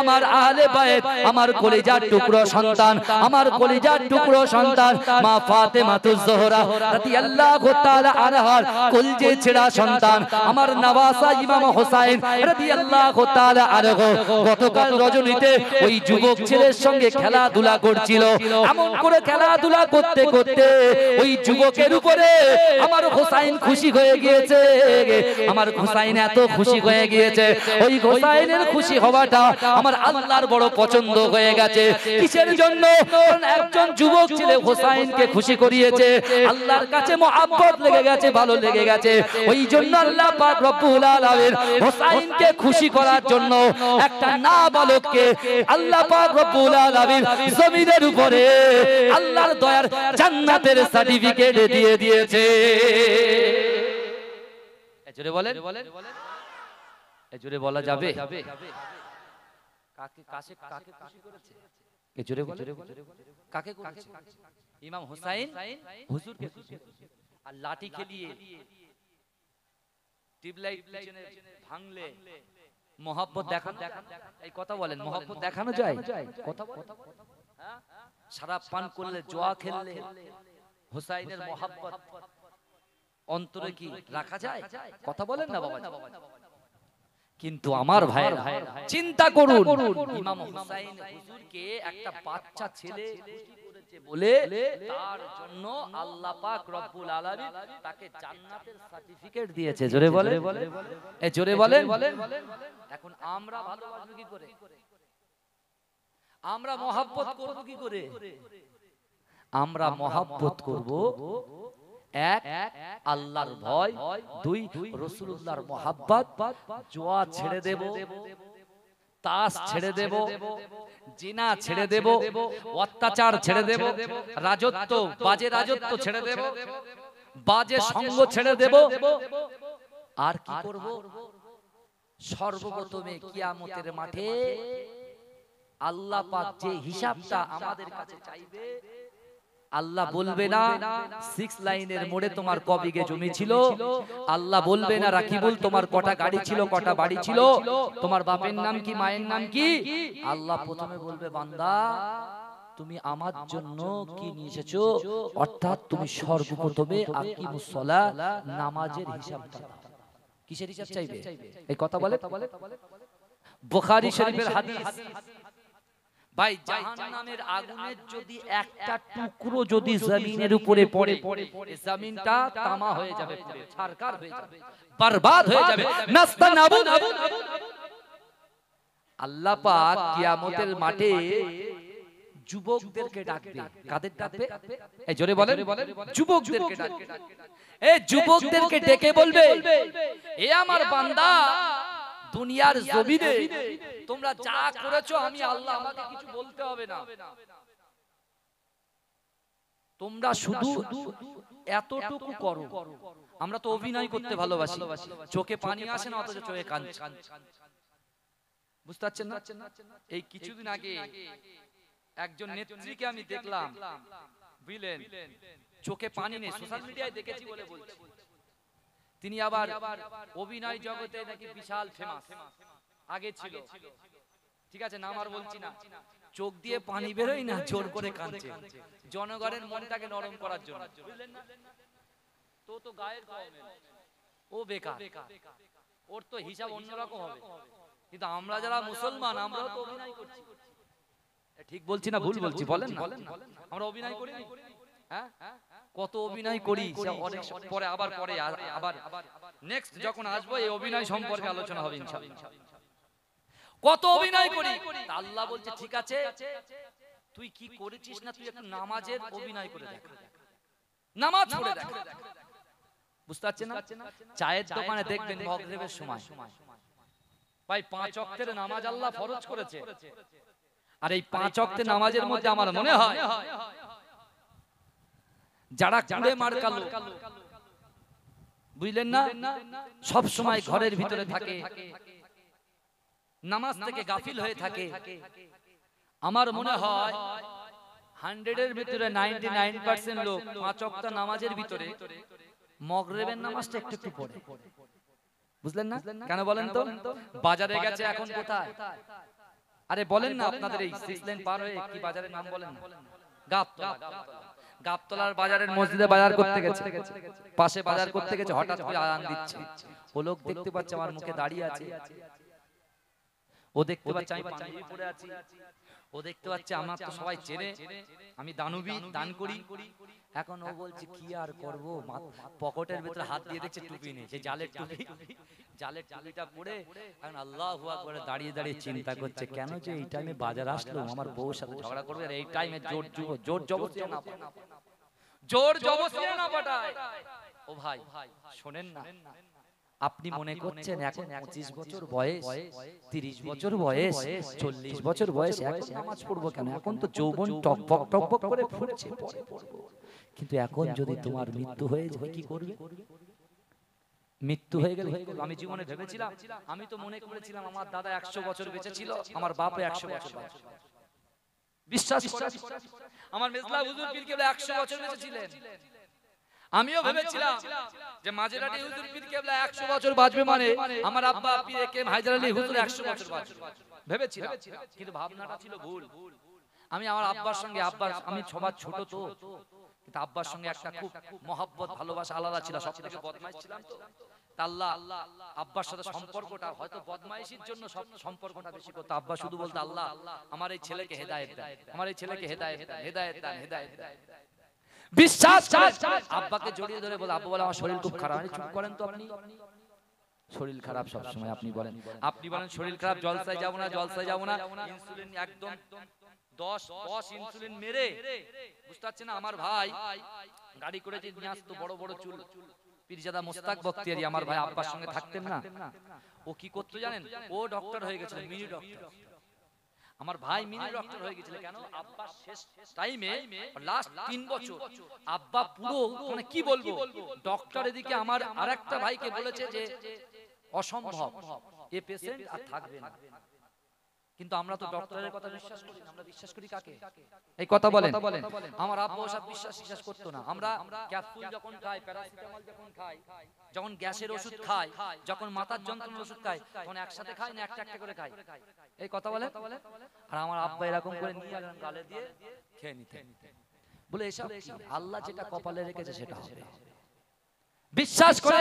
আমার আহলে বাইত, আমার কলিজার টুকরো সন্তান, আমার কলিজার টুকরো সন্তান মা ফাতেমাতুজ জোহরা রাদিয়াল্লাহু তাআলা আনহার কলজে ছেঁড়া সন্তান আমার নওয়াসা ইমাম হোসেন রাদিয়াল্লাহু তাআলা আনহু গতকাল রজনীতে ওই যুবক ছেলের সঙ্গে খেলাধুলা করছিল। এমন করে খেলাধুলা করতে করতে ওই যুবকের উপরে আমার হোসেন খুশি হয়ে গিয়েছে। আমার হোসেন এত খুশি হয়ে গিয়েছে, ওই হোসেনের খুশি হওয়াটা আমার আল্লাহর বড় পছন্দ হয়ে গেছে। কিসের জন্য? কারণ একজন যুবক ছেলে হোসেনকে খুশি করিয়েছে, আল্লাহর কাছে মহব্বত লেগে গেছে, ভালো লেগে গেছে। ওই জন্য আল্লাহ পাক রব্বুল আলামিন হোসেনকে খুশি করার জন্য একটা নাবালককে আল্লাহ পাক রব্বুল আলামিন জমিনের উপরে আল্লাহর দয়ার জান্নাতের সার্টিফিকেট দিয়ে দিয়েছে। জোরে বলেন, জোরে বলা যাবে? কাকে কাছে কাকে খুশি করেছে? কে জোরে বলে? কাকে করেছে? ইমাম হোসেন হুজুরকে খুশি করেছে। আর লাঠি খেলিয়ে টিউবলাইট পিছনে ভাঙলে মহব্বত দেখানো, এই কথা বলেন, মহব্বত দেখানো যায়? কথা বলেন। শরাব পান করলে, জুয়া খেললে হোসেনের মহব্বত অন্তরে কি রাখা যায়? কথা বলেন না বাবা। কিন্তু আমার ভাইয়ের চিন্তা করুন, ইমাম হুসাইন হুজুরকে একটা বাচ্চা ছেলে খুশি করেছে বলে তার জন্য আল্লাহ পাক রব্বুল আলামিন তাকে জান্নাতের সার্টিফিকেট দিয়েছে। জোরে বলেন, এ জোরে বলেন। এখন আমরা ভালোবাসবো কি করে? আমরা মহব্বত করব কি করে? আমরা মহব্বত করব এক আল্লাহর ভয়, দুই রাসূলুল্লাহর মহব্বত। জুয়া ছেড়ে দেব, তাস ছেড়ে দেব, জিনা ছেড়ে দেব, অত্যাচার ছেড়ে দেব, রাজত্ব বাজে রাজত্ব ছেড়ে দেব, বাজে সঙ্গ ছেড়ে দেব। আর কি করব? সর্বপ্রথমে কিয়ামতের মাঠে আল্লাহ পাক যে হিসাবটা আমাদের কাছে চাইবে, আল্লাহ বলবে না 6 লাইনের মোড়ে তোমার ক বিঘে জমি ছিল, আল্লাহ বলবে না রাকিবুল তোমার কটা গাড়ি ছিল, কটা বাড়ি ছিল, তোমার বাপের নাম কি, মায়ের নাম কি। আল্লাহ প্রথমে বলবে বান্দা তুমি আমার জন্য কি নিয়ে এসেছো, অর্থাৎ তুমি সর্বপ্রথমে আকিমুস সালাহ নামাজের হিসাবটা দাও। কিসের হিসাব চাইবে? এই কথা বলে বুখারী শরীফের হাদিস। ভাই জাহান্নামের আগুনের যদি একটা টুকরো যদি জমিনের উপরে পড়ে, এই জমিনটা তামা হয়ে যাবে, পুরো ছারখার হয়ে যাবে, বরবাদ হয়ে যাবে, নাস্তানাবুদ। আল্লাহ পাক কিয়ামতের মাঠে যুবকদেরকে ডাকবে। কাদের ডাকবে? এই জোরে বলেন, যুবকদেরকে ডাকবে। এই যুবকদেরকে ডেকে বলবে এ আমার বান্দা, দুনিয়ার জমিনে তোমরা যা করেছো আমি আল্লাহ, আমাকে কিছু বলতে হবে না, তোমরা শুধু এতটুকু করো। আমরা তো অভিনয় করতে ভালোবাসি, চোখে পানি আসে না অথচ চোখে কাঁদছে। বুঝতে পারছেন না? এই কিছুদিন আগে একজন নেত্রীকে আমি দেখলাম, বুঝলেন, চোখে পানি নেই, সোশ্যাল মিডিয়ায় দেখেছি বলে বলছি। তিনি আবার অভিনয় জগতে নাকি বিশাল ফেমাস, আগে ছিল, ঠিক আছে, নাম আর বলছি না। চোখ দিয়ে পানি বেরোয় না, জোর করে কাঁদছে জনগণের মনটাকে নরম করার জন্য, বুঝলেন না? তো গায়ের কওমের, ও বেকার, ওর তো হিসাব অন্যরকম হবে। কিন্তু আমরা যারা মুসলমান, আমরাও তো অভিনয় করছি। ঠিক বলছি না ভুল বলছি? বলেন না, আমরা অভিনয় করি, হ্যাঁ কত অভিনয় করি। পরে আবার নেক্সট যখন আসবো এই অভিনয় সম্পর্কে আলোচনা হবে ইনশাআল্লাহ। কত অভিনয় করি। আল্লাহ বলছে ঠিক আছে, তুই কি করেছিস না, তুই একটু নামাজের অভিনয় করে দেখ, নামাজ পড়ে দেখ। বুঝতে পারছেন না? চায়ের দোকানে দেখবেন মাগরিবের সময় ভাই 5 ওয়াক্তের নামাজ আল্লাহ ফরজ করেছে, আর এই 5 ওয়াক্তের নামাজের মধ্যে আমার মনে হয় যারা কুড়ে মার কালো, বুঝলেন না, সব সময় ঘরের ভিতরে থাকে, নামাজ থেকে গাফিল হয়ে থাকে, আমার মনে হয় 100 এর ভিতরে 99% লোক 5 ওয়াক্ত নামাজের ভিতরে মাগরিবের নামাজটা একটু একটু পড়ে। বুঝলেন না? কেন বলেন তো? বাজারে গেছে এখন কোথায়? আরে বলেন না, আপনাদের এই 6 লাইন পার হয়ে কি বাজারের নাম বলেন না? গাবতলা। গাবতলার বাজারের মসজিদে বাজার করতে গেছে, পাশে বাজার করতে গেছে, হঠাৎ করে আযান দিচ্ছে। ও লোক দেখতে পাচ্ছে আমার মুখে দাঁড়িয়ে আছে, ও দেখতে পাচ্ছে আমি পাঞ্জাবি পরে আছি, ও দেখতে পাচ্ছে আমার তো সবাই চেনে, আমি দানবী, দান করি। এখন ও বলছে কি আর করব, পকেটের ভিতরে হাত দিয়ে দেখছে টুপি নেই, সেই জালের টুপি, জালের টুপিটা পরে এখন আল্লাহু আকবার দাঁড়িয়ে দাঁড়িয়ে চিন্তা করছে কেন যে এই টাইমে বাজার আসলো, আমার বউর সাথে ঝগড়া করবে, আর এই টাইমে জোর জবরদস্তি না পাঠায়। ও ভাই শোনেন না, আপনি মনে করছেন এখন 25 বছর বয়স, 30 বছর বয়স, 40 বছর বয়স, এখন নামাজ পড়বো কেন? এখন তো যৌবন টকবক টকবক করে ফুটছে, পরে পড়বো। কিন্তু এখন যদি তোমার মৃত্যু হয়ে যায় কি করবে? মৃত্যু হয়ে গেলে আমি জীবনে ভেবেছিলাম, আমি তো মনে করেছিলাম আমার দাদা 100 বছর বেঁচে ছিল, আমার বাপ 100 বছর বাঁচবে, বিশ্বাস করেন। আমার মেজলা হুজুর পীর কেবলা 100 বছর বেঁচে ছিলেন। আমিও ভেবেছিলাম যে মাঝেরাটি হুজুর পীর কেবলা 100 বছর বাঁচবে, মানে আমার আব্বা পীর একেম হায়দার আলী হুজুর 100 বছর বাঁচবে ভেবেছিলাম। কিন্তু ভাবনাটা ছিল ভুল। আমি আমার আব্বার সঙ্গে, আমি সবার ছোট, তো আব্বার সঙ্গে একটা খুব মহব্বত ভালোবাসা আলাদা ছিল, সবথেকে বদমাইশ ছিলাম তো আল্লাহ আব্বার সাথে সম্পর্কটা হয়তো বদমাইশির জন্য সব সম্পর্কটা বেশি করতো। আব্বা শুধু বলতো আল্লাহ আমার এই ছেলেকে হেদায়েত দেন, আমার এই ছেলেকে হেদায়েত দেন, হেদায়েত দেন, হেদায়েত দেন। বিশ্বাস আব্বাকে জড়িয়ে ধরে বলে, আব্বা বলে আমার শরীর খুব খারাপ। চুপ করেন তো আপনি, শরীর খারাপ সব সময় আপনি বলেন, আপনি বলেন শরীর খারাপ, জলসায় যাব না, জলসায় যাব না, ইনসুলিন একদম 10 ইনসুলিন মেরে, বুঝতে পারছেন না? আমার ভাই গাড়ি করে যে নিয়ে আসতো বড় বড় চুল, পীরজাদা মোস্তাক বখতিয়ারি আমার ভাই আব্বার সঙ্গে থাকতেন না, ও কি করতো জানেন? ও ডক্টর হয়ে গেছিল, মিনি ডক্টর। আমার ভাই মিনি ডক্টর হয়ে গেছিল কেন? আব্বা শেষ টাইমে লাস্ট 3 বছর আব্বা পুরো মানে কি বলবো ডক্টর, এদিকে আমার আরেকটা ভাইকে বলেছে যে অসম্ভব, এ পেশেন্ট আর থাকবে না। কিন্তু আমরা তো ডক্টরের কথা বিশ্বাস করি না, আমরা বিশ্বাস করি কাকে? এই কথা বলেন। আমার আব্বা ওসব বিশ্বাস করতো না। আমরা ক্যাপসুল যখন খাই, প্যারাসিটামল যখন খাই, যখন গ্যাসের ওষুধ খাই, যখন মাথার যন্ত্রণার ওষুধ খাই, তখন একসাথে খাই না একটা একটা করে খাই? এই কথা বলে। আর আমার আব্বা এরকম করে নিয়ে গালে দিয়ে খেয়ে নিতে, বলে এসব আল্লাহ যেটা কপালে রেখেছে সেটা হবে, বিশ্বাস করে।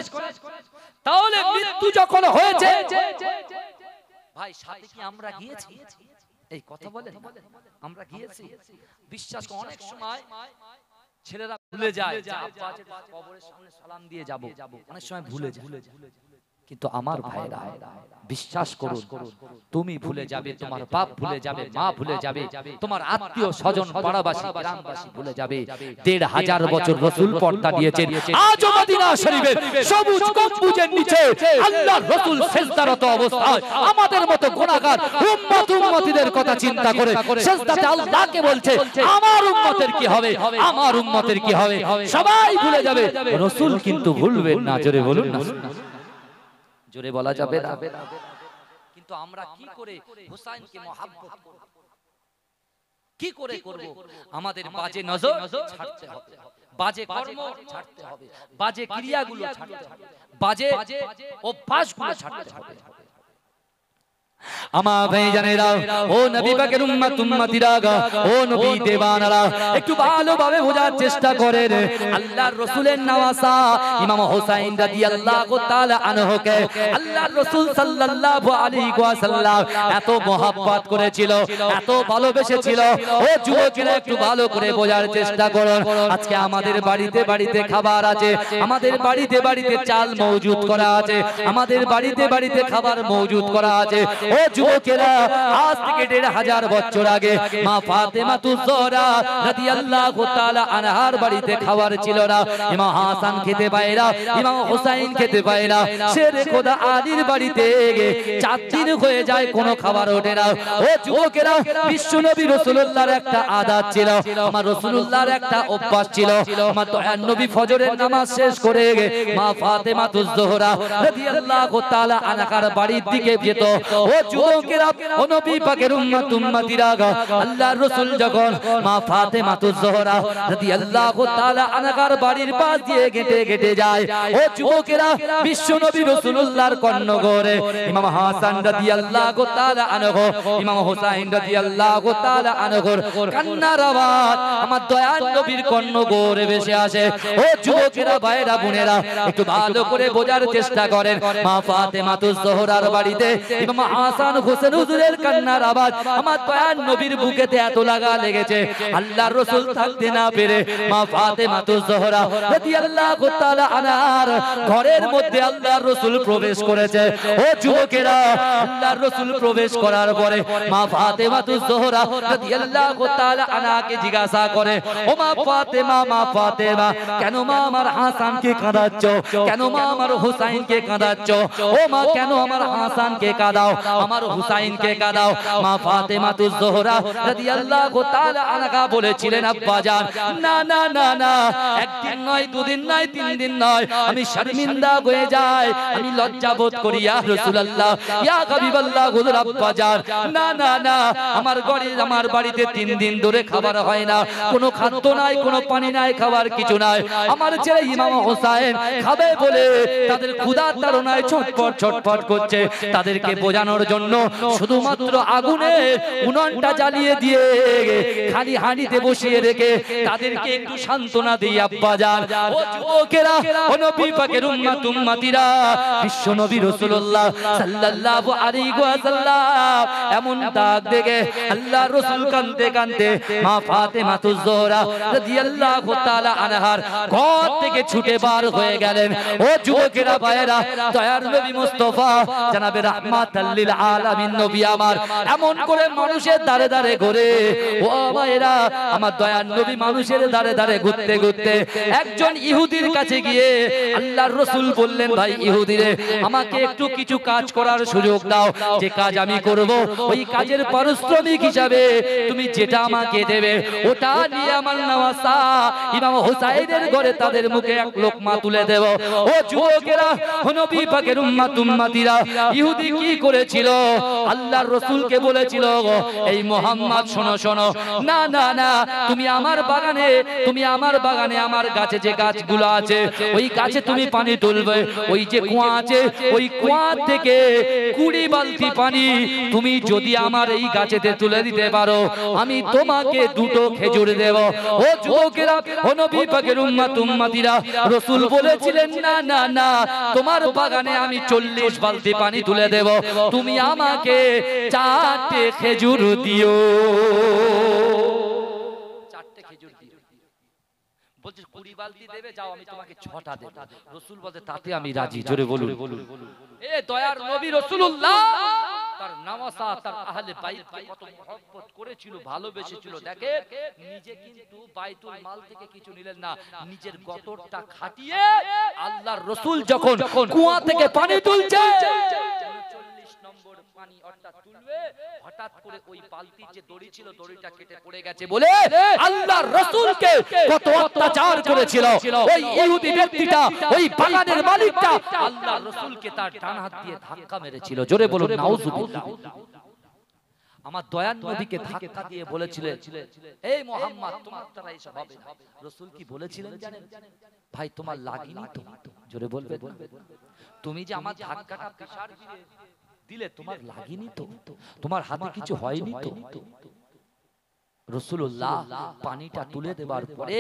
তাহলে মৃত্যু যখন হয়েছে ভাই সাথে কি আমরা গিয়েছি? এই কথা বলেন, আমরা গিয়েছি। বিশ্বাস করে অনেক সময় ছেলেরা ভুলে যায় যে আব্বা আছে কবরের সামনে সালাম দিয়ে যাব, অনেক সময় ভুলে যায়। কিন্তু আমার ভাইরা বিশ্বাস করুন, তুমি ভুলে যাবে, তোমার বাপ ভুলে যাবে, মা ভুলে যাবে, তোমার আত্মীয় স্বজন পাড়াবাসী গ্রামবাসী ভুলে যাবে। ১৫০০ বছর রাসূল পর্দা দিয়েছেন, আজও মদিনা শরীফের সবুজ গম্বুজের নিচে আল্লাহর রাসূল সিজদারত অবস্থায় আমাদের মতো গুনাহগার উম্মতের কথা চিন্তা করে সিজদাতে আল্লাহকে বলছে আমার উম্মতের কি হবে, আমার উম্মতের কি হবে। সবাই ভুলে যাবে, রাসূল কিন্তু ভুলবেন না। জোরে বলুন না, জোরে বলা যাবে না। কিন্তু আমরা কি করে হুসাইনকে মহব্বত করব, কি করে করব? আমাদের বাজে নজর ছাড়তে হবে, বাজে কর্ম ছাড়তে হবে, বাজে ক্রিয়াগুলো ছাড়তে হবে, বাজে অভ্যাসগুলো ছাড়তে হবে। আমার ভাইজানেরা, ও নবী পাকের উম্মত উম্মতিরা, ও নবী দেওয়ানারা, একটু ভালোভাবে বোঝার চেষ্টা করেন। আল্লাহর রাসূলের নওয়াসা ইমাম হুসাইন রাদিয়াল্লাহু তাআলা আনহুকে আল্লাহর রাসূল সাল্লাল্লাহু আলাইহি ওয়াসাল্লাম এত মহব্বত করেছিল, এত ভালোবেসেছিল। ও যুবকেরা একটু ভালো করে বোঝার চেষ্টা করুন। আজকে আমাদের বাড়িতে বাড়িতে খাবার আছে, আমাদের বাড়িতে বাড়িতে চাল মজুদ করা আছে, আমাদের বাড়িতে বাড়িতে খাবার মজুদ করা আছে। ও যুবকেরা, আজ থেকে ১৫০০ বছর আগে মা ফাতেমাতুজ জোহরা রাদিয়াল্লাহু তাআলা আনহার বাড়িতে খাবার ছিল না। ইমাম হাসান খেতে পায় না, ইমাম হুসাইন খেতে পায় না। শেরে খোদা আলীর বাড়িতে ৪ দিন হয়ে যায় কোনো খাবার ওঠে না। ও যুবকেরা, বিশ্বনবী রাসূলুল্লাহর একটা আদত ছিল, আমার রাসূলুল্লাহর একটা অভ্যাস ছিল। আমার দয়ার নবী ফজরের নামাজ শেষ করে মা ফাতেমাতুজ জোহরা রাদিয়াল্লাহু তাআলা আনহার বাড়ির দিকে যেত। ও যুবকেরা, ও নবী পাকের উম্মত উম্মতিরা, আল্লাহর রাসূল যখন মা ফাতেমাতুজ জোহরা রাদিয়াল্লাহু তাআলা আনহার বাড়ির পাশ দিয়ে হেঁটে হেঁটে যায়, ও যুবকেরা, বিশ্বনবী রাসূলুল্লাহর কর্ণগরে ইমাম হাসান রাদিয়াল্লাহু তাআলা আনহু, ইমাম হুসাইন রাদিয়াল্লাহু তাআলা আনহুর কান্নার আওয়াজ আমার দয়ার নবীর কর্ণগরে ভেসে আসে। ও যুবকেরা, ভাইরা বোনেরা, একটু ভালো করে বোঝার চেষ্টা করেন। মা ফাতেমাতুজ জোহরার বাড়িতে ইমাম হাসান হোসেন হুজুরের কান্নার আওয়াজ আমার দয়ার নবীর বুকেতে এত লাগা লেগেছে, আল্লাহর রাসূল থাকতে না পেরে মা ফাতেমাতুজ জোহরা রাদিয়াল্লাহু তাআলা আনহার ঘরের মধ্যে আল্লাহর রাসূল প্রবেশ করেছে। ও যুবকেরা, আল্লাহর রাসূল প্রবেশ করার পরে মা ফাতেমাতুজ জোহরা রাদিয়াল্লাহু তাআলা আনহাকে জিজ্ঞাসা করে, ও মা ফাতেমা, মা ফাতেমা, কেন মা আমার হাসানকে কাঁদাচ্ছ, কেন মা আমার হুসাইনকে কাঁদাচ্ছ? ও মা, কেন আমার হাসানকে কাঁদাও, আমার হুসাইনকে কাঁদাও? মা ফাতেমাতুজ জোহরা রাদিয়াল্লাহু তাআলা আনহা বলেছিলেন, আব্বা জান, না না না না, একদিন নয়, দুদিন নয়, 3 দিন নয়, আমি শর্মিন্দা হয়ে যাই, আমি লজ্জা বোধ করি, ইয়া রাসূলুল্লাহ, ইয়া হাবিবাল্লাহ, হুজুর আব্বা জান, না না না, আমার বাড়িতে 3 দিন ধরে খাবার হয় না, কোনো খাদ্য নাই, কোনো পানি নাই, খাবার কিছু নাই। আমার ছেলে ইমাম হুসাইন খাবে বলে তাদের ক্ষুধার তাড়নায় ছটফট ছটফট করছে। তাদেরকে বোঝানোর জ্বালানোর জন্য শুধুমাত্র আগুনে উনুনটা জ্বালিয়ে দিয়ে খালি হাঁড়িতে বসিয়ে রেখে তাদেরকে একটু সান্ত্বনা দিই আব্বাজান ও যুবকেরা ও নবী পাকের উম্মত উম্মতিরা বিশ্ব নবী রাসূলুল্লাহ সাল্লাল্লাহু আলাইহি ওয়াসাল্লাম এমন দাগ দেখে আল্লাহ রাসূল কাঁদতে কাঁদতে মা ফাতেমাতুজ জোহরা রাদিয়াল্লাহু তাআলা আনহার ঘর থেকে ছুটে বার হয়ে গেলেন। ও যুবকেরা ভাইয়েরা, দয়ার নবী মুস্তাফা জনাবে রাহমাতাল লিল আলামিন নবী আমার এমন করে মানুষের দাঁড়ে দাঁড়ে ঘুরে। ও ভাইয়েরা, আমার দয়ার নবী মানুষের দাঁড়ে দাঁড়ে ঘুরতে ঘুরতে একজন ইহুদির কাছে গিয়ে আল্লাহর রাসূল বললেন, ভাই ইহুদি রে, আমাকে একটু কিছু কাজ করার সুযোগ দাও। যে কাজ আমি করব ওই কাজের পারিশ্রমিক হিসাবে তুমি যেটা আমাকে দেবে ওটা নিয়ে আমার নওয়াসা ইমাম হুসাইনের ঘরে তাদের মুখে এক লোকমা তুলে দেব। ও যুবকেরা, নবী পাকের উম্মত উম্মতিরা, ইহুদি কি করেছিল? আল্লাহর রাসূলকে বলেছিল, এই মুহাম্মদ শোনো শোনো, না না না, তুমি আমার বাগানে আমার গাছে যে গাছগুলো আছে ওই গাছে তুমি পানি তুলবে। ওই যে কুয়া আছে ওই কুয়া থেকে 20 বালতি পানি তুমি যদি আমার এই গাছেতে তুলে দিতে পারো আমি তোমাকে 2টো খেজুর দেব। ও যুবকেরা, ও নবী পাকের উম্মত উম্মতিরা, রাসূল বলেছিলেন, না না না, তোমার বাগানে আমি 40 বালতি পানি তুলে দেব, তুমি আমাকে 4টে খেজুর দিও। 4টে খেজুর দিও। বলছে 20 বালতি দেবে, যাও আমি তোমাকে 6টা দেব। রাসূল বলে, তাতে আমি রাজি। জোরে বলুন। এ দয়ার নবী রাসূলুল্লাহ তার নামাসা তার আহলে বাইতকে কত মহব্বত করেছিল, ভালোবেসেছিল। দেখে নিজে কিন্তু বাইতুল মাল থেকে কিছু নিলেন না, নিজের গতরটা খাটিয়ে আল্লাহর রাসূল যখন কুয়া থেকে পানি তুলছে, 39 নম্বর পানি অর্থাৎ তুলবে, হঠাৎ করে ওই বালতির যে দড়ি ছিল দড়িটা কেটে পড়ে গেছে বলে আল্লাহর রাসূলকে কত অত্যাচার করেছিল ওই ইহুদি ব্যক্তিটা, ওই বাগানের মালিকটা আল্লাহর রাসূলকে তার ডান হাত দিয়ে ধাক্কা মেরেছিল। জোরে বলুন নাউজুবিল্লাহ। আমার দয়ার নবীকে ধাক্কা দিয়ে বলেছিলেন, এই মুহাম্মদ তোমার দ্বারা এসব হবে না। রাসূল কি বলেছিলেন জানেন? ভাই তোমার লাগেনি তো? জোরে বলবেন। তুমি যে আমার ধাক্কাটা পিছার দিলে তোমার লাগেনি তো? তোমার হাতে কিছু হয়নি তো? রাসূলুল্লাহ পানিটা তুলে দেওয়ার পরে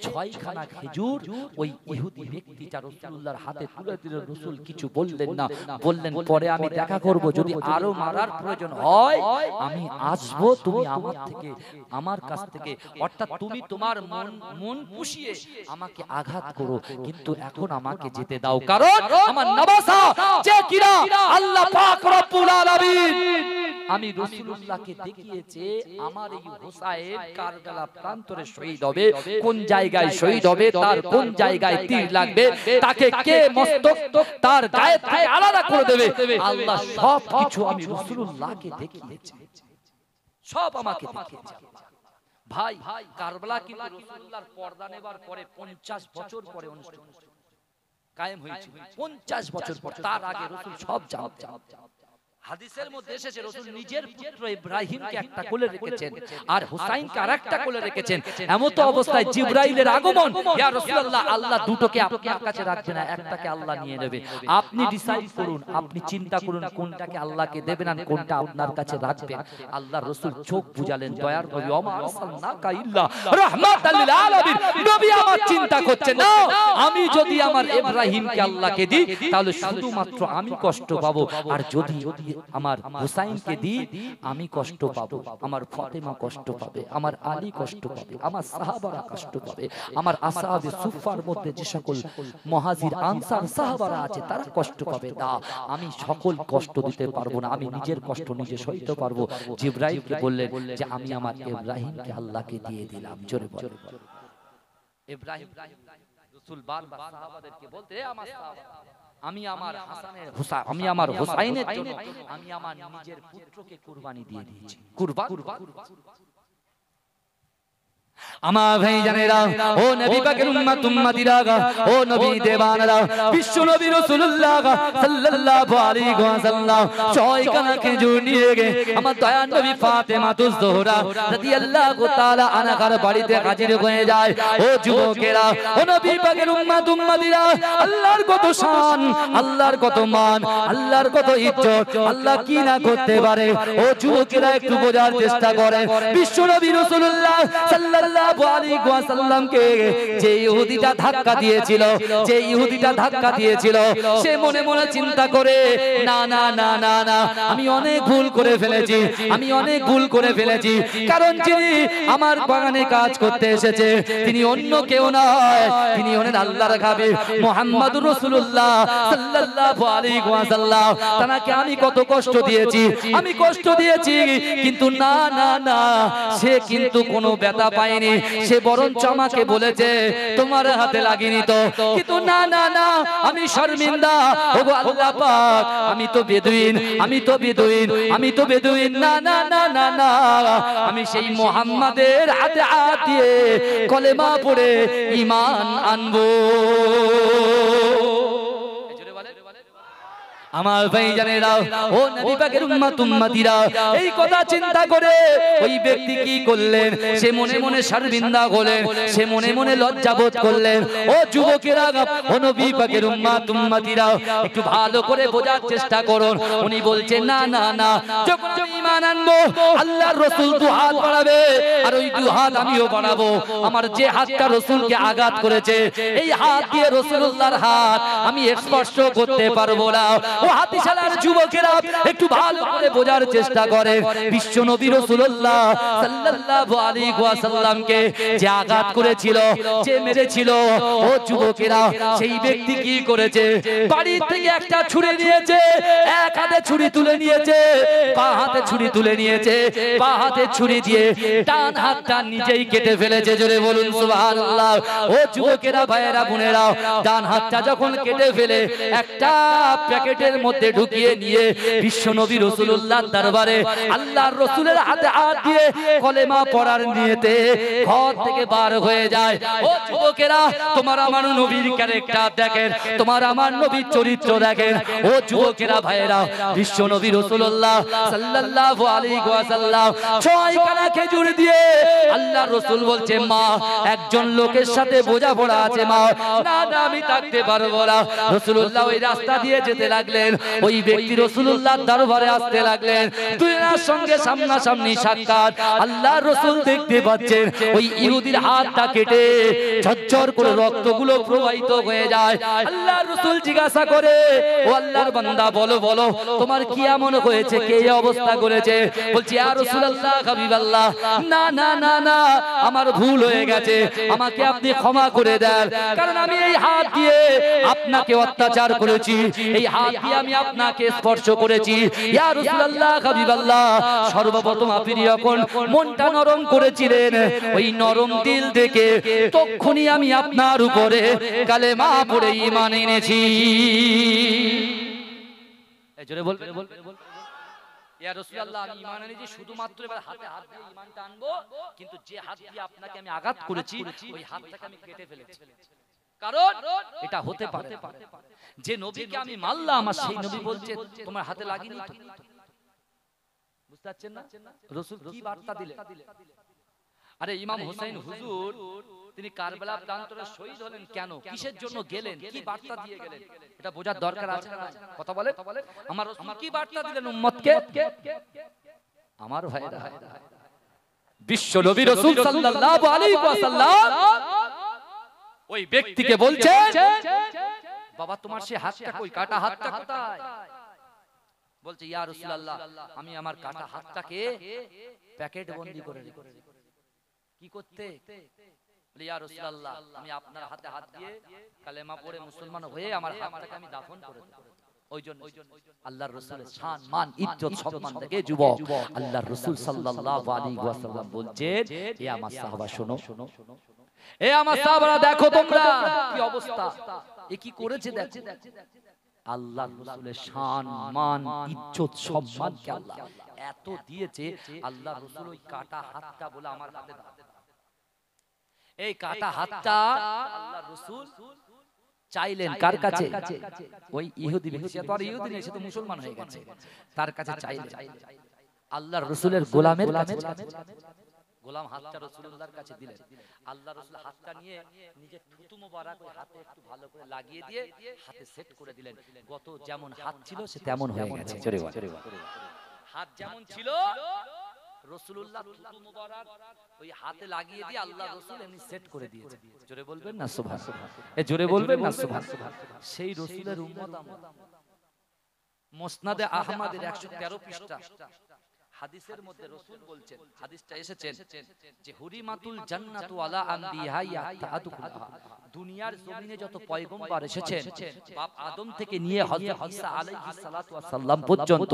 6খানা খেজুর ওই ইহুদি ব্যক্তিটা রাসূলুল্লাহর হাতে তুলে দিলেন। রাসূল কিছু বললেন না, বললেন পরে আমি দেখা করব, যদি আরো মারার প্রয়োজন হয় আমি আসবো, তুমি আমার কাছ থেকে অর্থাৎ তুমি তোমার মন পুষিয়ে আমাকে আঘাত করো, কিন্তু এখন আমাকে যেতে দাও, কারণ আমার নওয়াসা যে কিরা আল্লাহ পাক রব্বুল আলামিন আমি রাসূলুল্লাহকে দেখিয়েছে আমার এই হুসাইন কারবালা প্রান্তরে শহীদ হবে, কোন জায়গায় শহীদ হবে, তার কোন জায়গায় তীর লাগবে, তাকে কে মস্তক তার গায়ে থেকে আলাদা করে দেবে, আল্লাহ সব কিছু আমি রাসূলুল্লাহকে দেখিয়েছি, সব আমাকে দেখিয়েছে। ভাই কারবালা কিন্তু রাসূলুল্লাহর পর্দা নেবার পরে 50 বছর পরে অনুষ্ঠিত কায়েম হয়েছে। 50 বছর পর, তার আগে রাসূল সব জানতেন। হাদিসের মধ্যে এসেছে রাসূল নিজের পুত্র ইব্রাহিমকে একটা কোলে রেখেছেন আর হুসাইনকে আরেকটা কোলে রেখেছেন। এমত অবস্থায় জিবরাইলের আগমন, ইয়া রাসূলুল্লাহ আল্লাহ দুটোকে আপনার কাছে রাখবে না, একটাকে আল্লাহ নিয়ে নেবে, আপনি ডিসাইড করুন, আপনি চিন্তা করুন কোনটাকে আল্লাহকে দেবেন আর কোনটা আপনার কাছে রাখবেন। আল্লাহর রাসূল চোখ বুঝালেন, দয়ার নবী ওমা আরসালনাকা ইল্লা রাহমাতাল লিল আলামিন, নবী আমার চিন্তা করছেন না, আমি যদি আমার ইব্রাহিমকে আল্লাহকে দিই তাহলে শুধুমাত্র আমি কষ্ট পাবো, আর যদি আমার হুসাইনকে দিই আমি কষ্ট পাবো, আমার ফাতেমা কষ্ট পাবে, আমার আলী কষ্ট পাবে, আমার সাহাবারা কষ্ট পাবে, আমার আসহাবে সুফার মধ্যে যে সকল মুহাজির আনসার সাহাবারা আছে তারা কষ্ট পাবে। না, আমি সকল কষ্ট দিতে পারবো না, আমি নিজের কষ্ট নিজে সইতে পারবো। জিবরাইলকে বললেন যে আমি আমার ইব্রাহিমকে আল্লাহকে দিয়ে দিলাম। জোরে বলেন ইব্রাহিম। রাসূল বারবার সাহাবাদেরকে বলতে, আমার সাহাবা আমি আমার হুসাইনের জন্য আমি আমার নিজের পুত্রকে কুরবানি দিয়ে দিয়েছি। কুরবান আমার ভাইজানেরা, ও নবী পাকের উম্মত উম্মতিরা, ও নবী দেবানরা, বিশ্ব নবী রাসূলুল্লাহ সাল্লাল্লাহু আলাইহি ওয়াসাল্লাম ছয়খানা খেজুর নিয়ে গে আমার দয়ার নবী ফাতেমাতুজ জোহরা রাদিয়াল্লাহু তাআলা আনহার বাড়িতে হাজির হয়ে যায়। ও যুবকেরা, ও নবী পাকের উম্মত উম্মতিরা, আল্লাহর কত শান, আল্লাহর কত মান, আল্লাহর কত ইজ্জত, আল্লাহ কি না করতে পারে। ও যুবকেরা, একটু বোঝার চেষ্টা করেন, বিশ্ব নবী রাসূলুল্লাহ সাল্লাল্লাহু আলাইহি ওয়াসাল্লামকে যে ইহুদিটা ধাক্কা দিয়েছিল, যে ইহুদিটা ধাক্কা দিয়েছিল, সে মনে মনে চিন্তা করে, না না না না না, আমি অনেক ভুল করে ফেলেছি, আমি অনেক ভুল করে ফেলেছি। কারণ যিনি আমার বাগানে কাজ করতে এসেছে তিনি অন্য কেউ নয়, তিনি হলেন আল্লাহর হাবিব মুহাম্মদুর রাসূলুল্লাহ সাল্লাল্লাহু আলাইহি ওয়াসাল্লাম। তাকে আমি কত কষ্ট দিয়েছি, আমি কষ্ট দিয়েছি, কিন্তু না না না, সে কিন্তু কোনো ব্যথা পায়নি। সে বরঞ্চ আমাকে বলেছে তোমার হাতে লাগেনি তো, কিন্তু না না না, আমি শর্মিন্দা। ওগো আল্লাহ পাক, আমি তো বেদুইন, আমি তো বেদুইন, আমি তো বেদুইন, না না না না না, আমি সেই মুহাম্মাদের হাতে হাত দিয়ে কলেমা পড়ে ঈমান আনবো। আমার ভাইজানেরা, ও নবী পাকের উম্মত উম্মতিরা, এই কথা চিন্তা করে ওই ব্যক্তি কি করলেন, সে মনে মনে শর্মিন্দা হলেন, সে মনে মনে লজ্জা বোধ করলেন। ও যুবকেরা, ও নবী পাকের উম্মত উম্মতিরা, একটু ভালো করে বোঝার চেষ্টা করুন। উনি বলছেন না না না, যখন আমি ঈমান আনবো আল্লাহর রাসূল দু হাত বাড়াবে আর ওই দু হাত আমিও বাড়াবো। আমার যে হাতটা রাসূলকে আঘাত করেছে, এই হাত দিয়ে রাসূলুল্লাহর হাত আমি স্পর্শ করতে পারবো না। ও হাতিশালার যুবকেরা, একটু ভালো করে বোঝার চেষ্টা করে, বিশ্ব নবী রাসূলুল্লাহ সাল্লাল্লাহু আলাইহি ওয়াসাল্লামকে যে আঘাত করেছিল, যে মেরেছিল, ও যুবকেরা, সেই ব্যক্তি কি করেছে, বাড়ি থেকে একটা ছুরি নিয়েছে, এক হাতে ছুরি তুলে নিয়েছে, বাঁ হাতে ছুরি তুলে নিয়েছে, বাঁ হাতে ছুরি দিয়ে ডান হাতটা নিজেই কেটে ফেলেছে। জোরে বলুন সুবহানাল্লাহ। ও যুবকেরা, ভাইয়েরা, বোনেরা, ডান হাতটা যখন কেটে ফেলে একটা প্যাকেটের মধ্যে ঢুকিয়ে নিয়ে বিশ্ব নবী রাসূলুল্লাহর দরবারে আল্লাহর রাসূলের হাতে হাত দিয়ে কলেমা পড়ার নিয়তে ঘর থেকে বার হয়ে যায়। ও যুবকেরা, তোমার আমার নবীর ক্যারেক্টার দেখেন, তোমার আমার নবীর চরিত্র দেখেন। ও যুবকেরা, ভাইয়েরা, বিশ্ব নবী রাসূলুল্লাহ সাল্লাল্লাহু আলাইহি ওয়াসাল্লাম ছয়খানা খেজুর দিয়ে আল্লাহর রাসূল বলছে, মা, একজন লোকের সাথে বোঝাপড়া আছে মা, না না, আমি থাকতে পারবো না। রাসূলুল্লাহ ওই রাস্তা দিয়ে যেতে লাগলেন, ওই ব্যক্তি রাসূলুল্লাহর দরবারে আসতে লাগলেন, দুজনের সঙ্গে সামনাসামনি সাক্ষাৎ। আল্লাহর রাসূল দেখতে পাচ্ছেন ওই ইহুদির হাতটা কেটে ঝরঝর করে রক্তগুলো প্রবাহিত হয়ে যায়। আল্লাহর রাসূল জিজ্ঞাসা করে, ও আল্লাহর বান্দা, বলো বলো, তোমার কি এমন হয়েছে, কে এই অবস্থা করেছে? বলছি, ইয়া রাসূলুল্লাহ, হাবিবাল্লাহ, না না না না, আমার ভুল হয়ে গেছে, আমাকে আপনি ক্ষমা করে দেন, কারণ আমি এই হাত দিয়ে আপনাকে অত্যাচার করেছি, এই হাত দিয়ে আমি আপনাকে স্পর্শ করেছি। ইয়া রাসূলুল্লাহ, হাবিবাল্লাহ, সর্বপ্রথম আপনি যখন মনটা নরম করেছিলেন, ওই নরম দিল থেকে তখনই আমি আপনার উপরে কালেমা পড়ে ঈমান এনেছি। এই জোরে বলবে, ইয়া রাসূলুল্লাহ, আমি ঈমান এনেছি, শুধুমাত্র এবার হাতে হাত দিয়ে ঈমানটা আনবো, কিন্তু যে হাত দিয়ে আপনাকে আমি আঘাত করেছি ওই হাতটাকে আমি কেটে ফেলেছি, কারণ এটা হতে পারে যে নবীকে আমি মানলাম, আমার সেই নবী বলছে তোমার হাতে লাগেনি তো। বুঝতে পারছেন না রাসূল কি বার্তা দিলেন? আরে ইমাম হোসেন হুজুর তিনি কারবালা প্রান্তরে শহীদ হলেন কেন, কিসের জন্য গেলেন, কি বার্তা দিয়ে গেলেন, এটা বোঝার দরকার আছে না? কথা বলে আমার রাসূল কি বার্তা দিলেন উম্মতকে? আমার ভাইরা, বিশ্ব নবী রাসূল সাল্লাল্লাহু আলাইহি ওয়াসাল্লাম ওই ব্যক্তিকে বলছে, বাবা, তোমার সে হাতটা কই, কাটা হাতটা কোথায়? বলছে, ইয়া রাসূলুল্লাহ, আমি আমার কাটা হাতটাকে প্যাকেট বন্দি করে রেখেছি। কি করতে? বলে, ইয়া রাসূলুল্লাহ, আমি আপনার হাতে হাত দিয়ে কালেমা পড়ে মুসলমান হয়ে আমার হাতটাকে আমি দাফন করে দেব। ওই জন্য আল্লাহর রাসূলের শান, মান, ইজ্জত, সম্মান থেকে যুবক আল্লাহর রাসূল সাল্লাল্লাহু আলাইহি ওয়াসাল্লাম বলছেন, এ আমার সাহাবা শোনো, এ আমার সাহাবারা দেখো তোমরা কি অবস্থা, এ কি করেছে দেখো। আল্লাহর রাসূলের শান, মান, ইজ্জত, সম্মানকে আল্লাহ এত দিয়েছে, আল্লাহর রাসূল ওই কাটা হাতটা বলে আমার হাতে দাও। এই কাটা হাতটা আল্লাহর রাসূল চাইলেন কার কাছে? ওই ইহুদি ব্যক্তি, সে তো আর ইহুদি নয়, সে তো মুসলমান হয়ে গেছে, তার কাছে চাইলেন। আল্লাহর রাসূলের গোলামের কাছে গোলাম হাতটা রাসূলুল্লাহর কাছে দিলেন। আল্লাহর রাসূল হাতটা নিয়ে নিজের থুতু মোবারক হাতে একটু ভালো করে লাগিয়ে দিয়ে হাতে সেট করে দিলেন। গত যেমন হাত ছিল সে তেমন হয়ে গেছে। হাত যেমন ছিল রাসূলুল্লাহ থুতু মোবারক ওই হাতে লাগিয়ে দিয়ে আল্লাহর রাসূল এমনি সেট করে দিয়েছে। জোরে বলবেন না সুবহানাল্লাহ, এ জোরে বলবেন না সুবহানাল্লাহ। সেই রাসূলের উম্মত আমরা। মুসনাদে আহমদের 113 পৃষ্ঠা হাদিসের মধ্যে রাসূল বলছেন, হাদিসটা এসেছেন যে হুরিমাতুল জান্নাতু আলা আনবিয়াইয়া তাআদুকুল্লাহ, দুনিয়ার জমিনে যত পয়গম্বর এসেছেন বাপ আদম থেকে নিয়ে হযরত ঈসা আলাইহিস সালাতু ওয়াস সালাম পর্যন্ত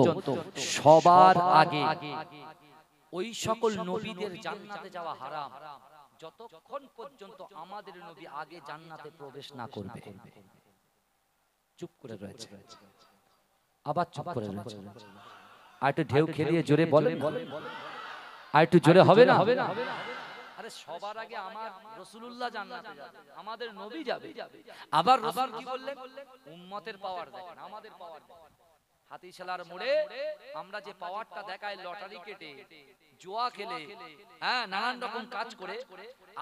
সবার আগে ওই সকল নবীদের জান্নাতে যাওয়া হারাম যতক্ষণ পর্যন্ত আমাদের নবী আগে জান্নাতে প্রবেশ না করবে। চুপ করে রয়েছে, আবার চুপ করে রয়েছে। আর একটু ঢেউ খেলিয়ে জোরে বলেন, আর একটু জোরে হবে না? আরে সবার আগে আমার রাসূলুল্লাহ জান্নাতে যাবে, আমাদের নবী যাবে। আবার রাসূল কি বললেন? উম্মতের পাওয়ার দেখেন, আমাদের পাওয়ার। হাতিশালার মোড়ে আমরা যে পাওয়ারটা দেখাই, লটারি কেটে, জুয়া খেলে, হ্যাঁ নানান রকম কাজ করে,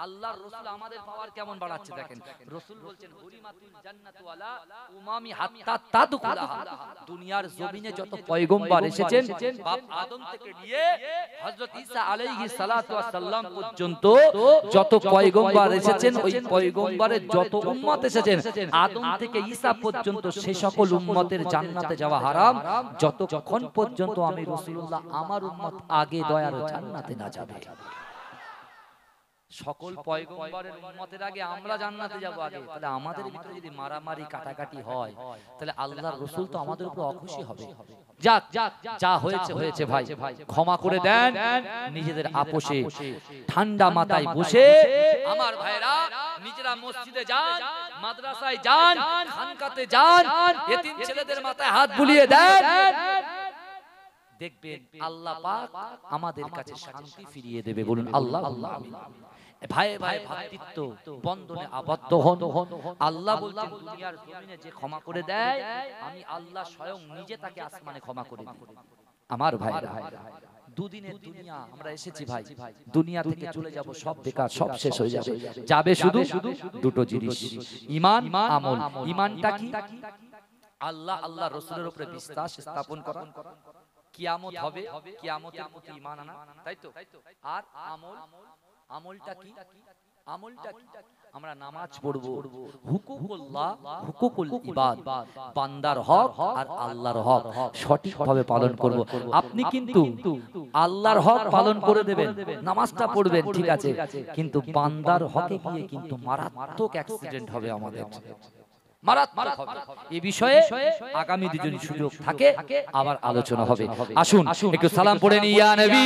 আল্লাহর রাসূল আমাদের পাওয়ার কেমন বাড়াচ্ছে দেখেন। রাসূল বলছেন হুরিমাতুল জান্নাতু আলা উমামি হাত্তা তাদখুলাহা, দুনিয়ার জমিনে যত পয়গম্বর এসেছেন বাপ আদম থেকে নিয়ে হযরত ঈসা আলাইহিস সালাতু ওয়াস সালাম পর্যন্ত যত পয়গম্বর এসেছেন, ওই পয়গম্বরের যত উম্মত এসেছেন আদম থেকে ঈসা পর্যন্ত সেই সকল উম্মতের জান্নাতে যাওয়া হারাম যতক্ষণ পর্যন্ত আমি রাসূলুল্লাহ আমার উম্মত আগে দয়ার জান্নাতে না যাবে। সকল পয়গম্বরের উম্মতের আগে আমরা জান্নাতে যাব আগে। তাহলে আমাদের ভিতরে যদি মারামারি কাটাকাটি হয় তাহলে আল্লাহর রাসূল তো আমাদের উপর অখুশি হবে। যাক যা হয়েছে হয়েছে ভাই, ক্ষমা করে দেন। নিজেদের আপোষে ঠান্ডা মাথায় বসে আমার ভাইরা নিজেরা মসজিদে যান, মাদ্রাসায় যান, খানকাতে যান, এতিম ছেলেদের মাথায় হাত বুলিয়ে দেন, দেখবেন আল্লাহ পাক আমাদের কাছে শান্তি ফিরিয়ে দেবে। বলুন আল্লাহুম্মা আমিন। ভাই ভাই ভ্রাতৃত্ব বন্ধনে আবদ্ধ হন। আল্লাহ বলছেন দুনিয়ার জমিনে যে ক্ষমা করে দেয় আমি আল্লাহ স্বয়ং নিজে তাকে আসমানে ক্ষমা করে দিই। আমার ভাইরা, দুদিনের দুনিয়া আমরা এসেছি ভাই, দুনিয়া থেকে চলে যাব, সব বেকার, সব শেষ হয়ে যাবে। যাবে শুধু দুটো জিনিস, ঈমান, আমল। ঈমানটা কি? আল্লাহ আল্লাহ রাসূলের উপরে বিশ্বাস স্থাপন করা, কিয়ামত হবে, কিয়ামতের প্রতি ঈমান আনা, তাই তো? আর আমল, আমলটা কি? আমলটা কি? আমরা নামাজ পড়ব, হুকুকুল্লাহ, হুকুকুল ইবাদ, বান্দার হক আর আল্লাহর হক সঠিকভাবে পালন করব। আপনি কিন্তু আল্লাহর হক পালন করে দেবেন, নামাজটা পড়বেন, ঠিক আছে, কিন্তু বান্দার হকে গিয়ে কিন্তু মারাত্মক অ্যাক্সিডেন্ট হবে আমাদের, মারাত্মক হবে। এই বিষয়ে আগামী দুদিন সুযোগ থাকে আবার আলোচনা হবে। আসুন একটু সালাম পড়ে নিই ইয়া নবী।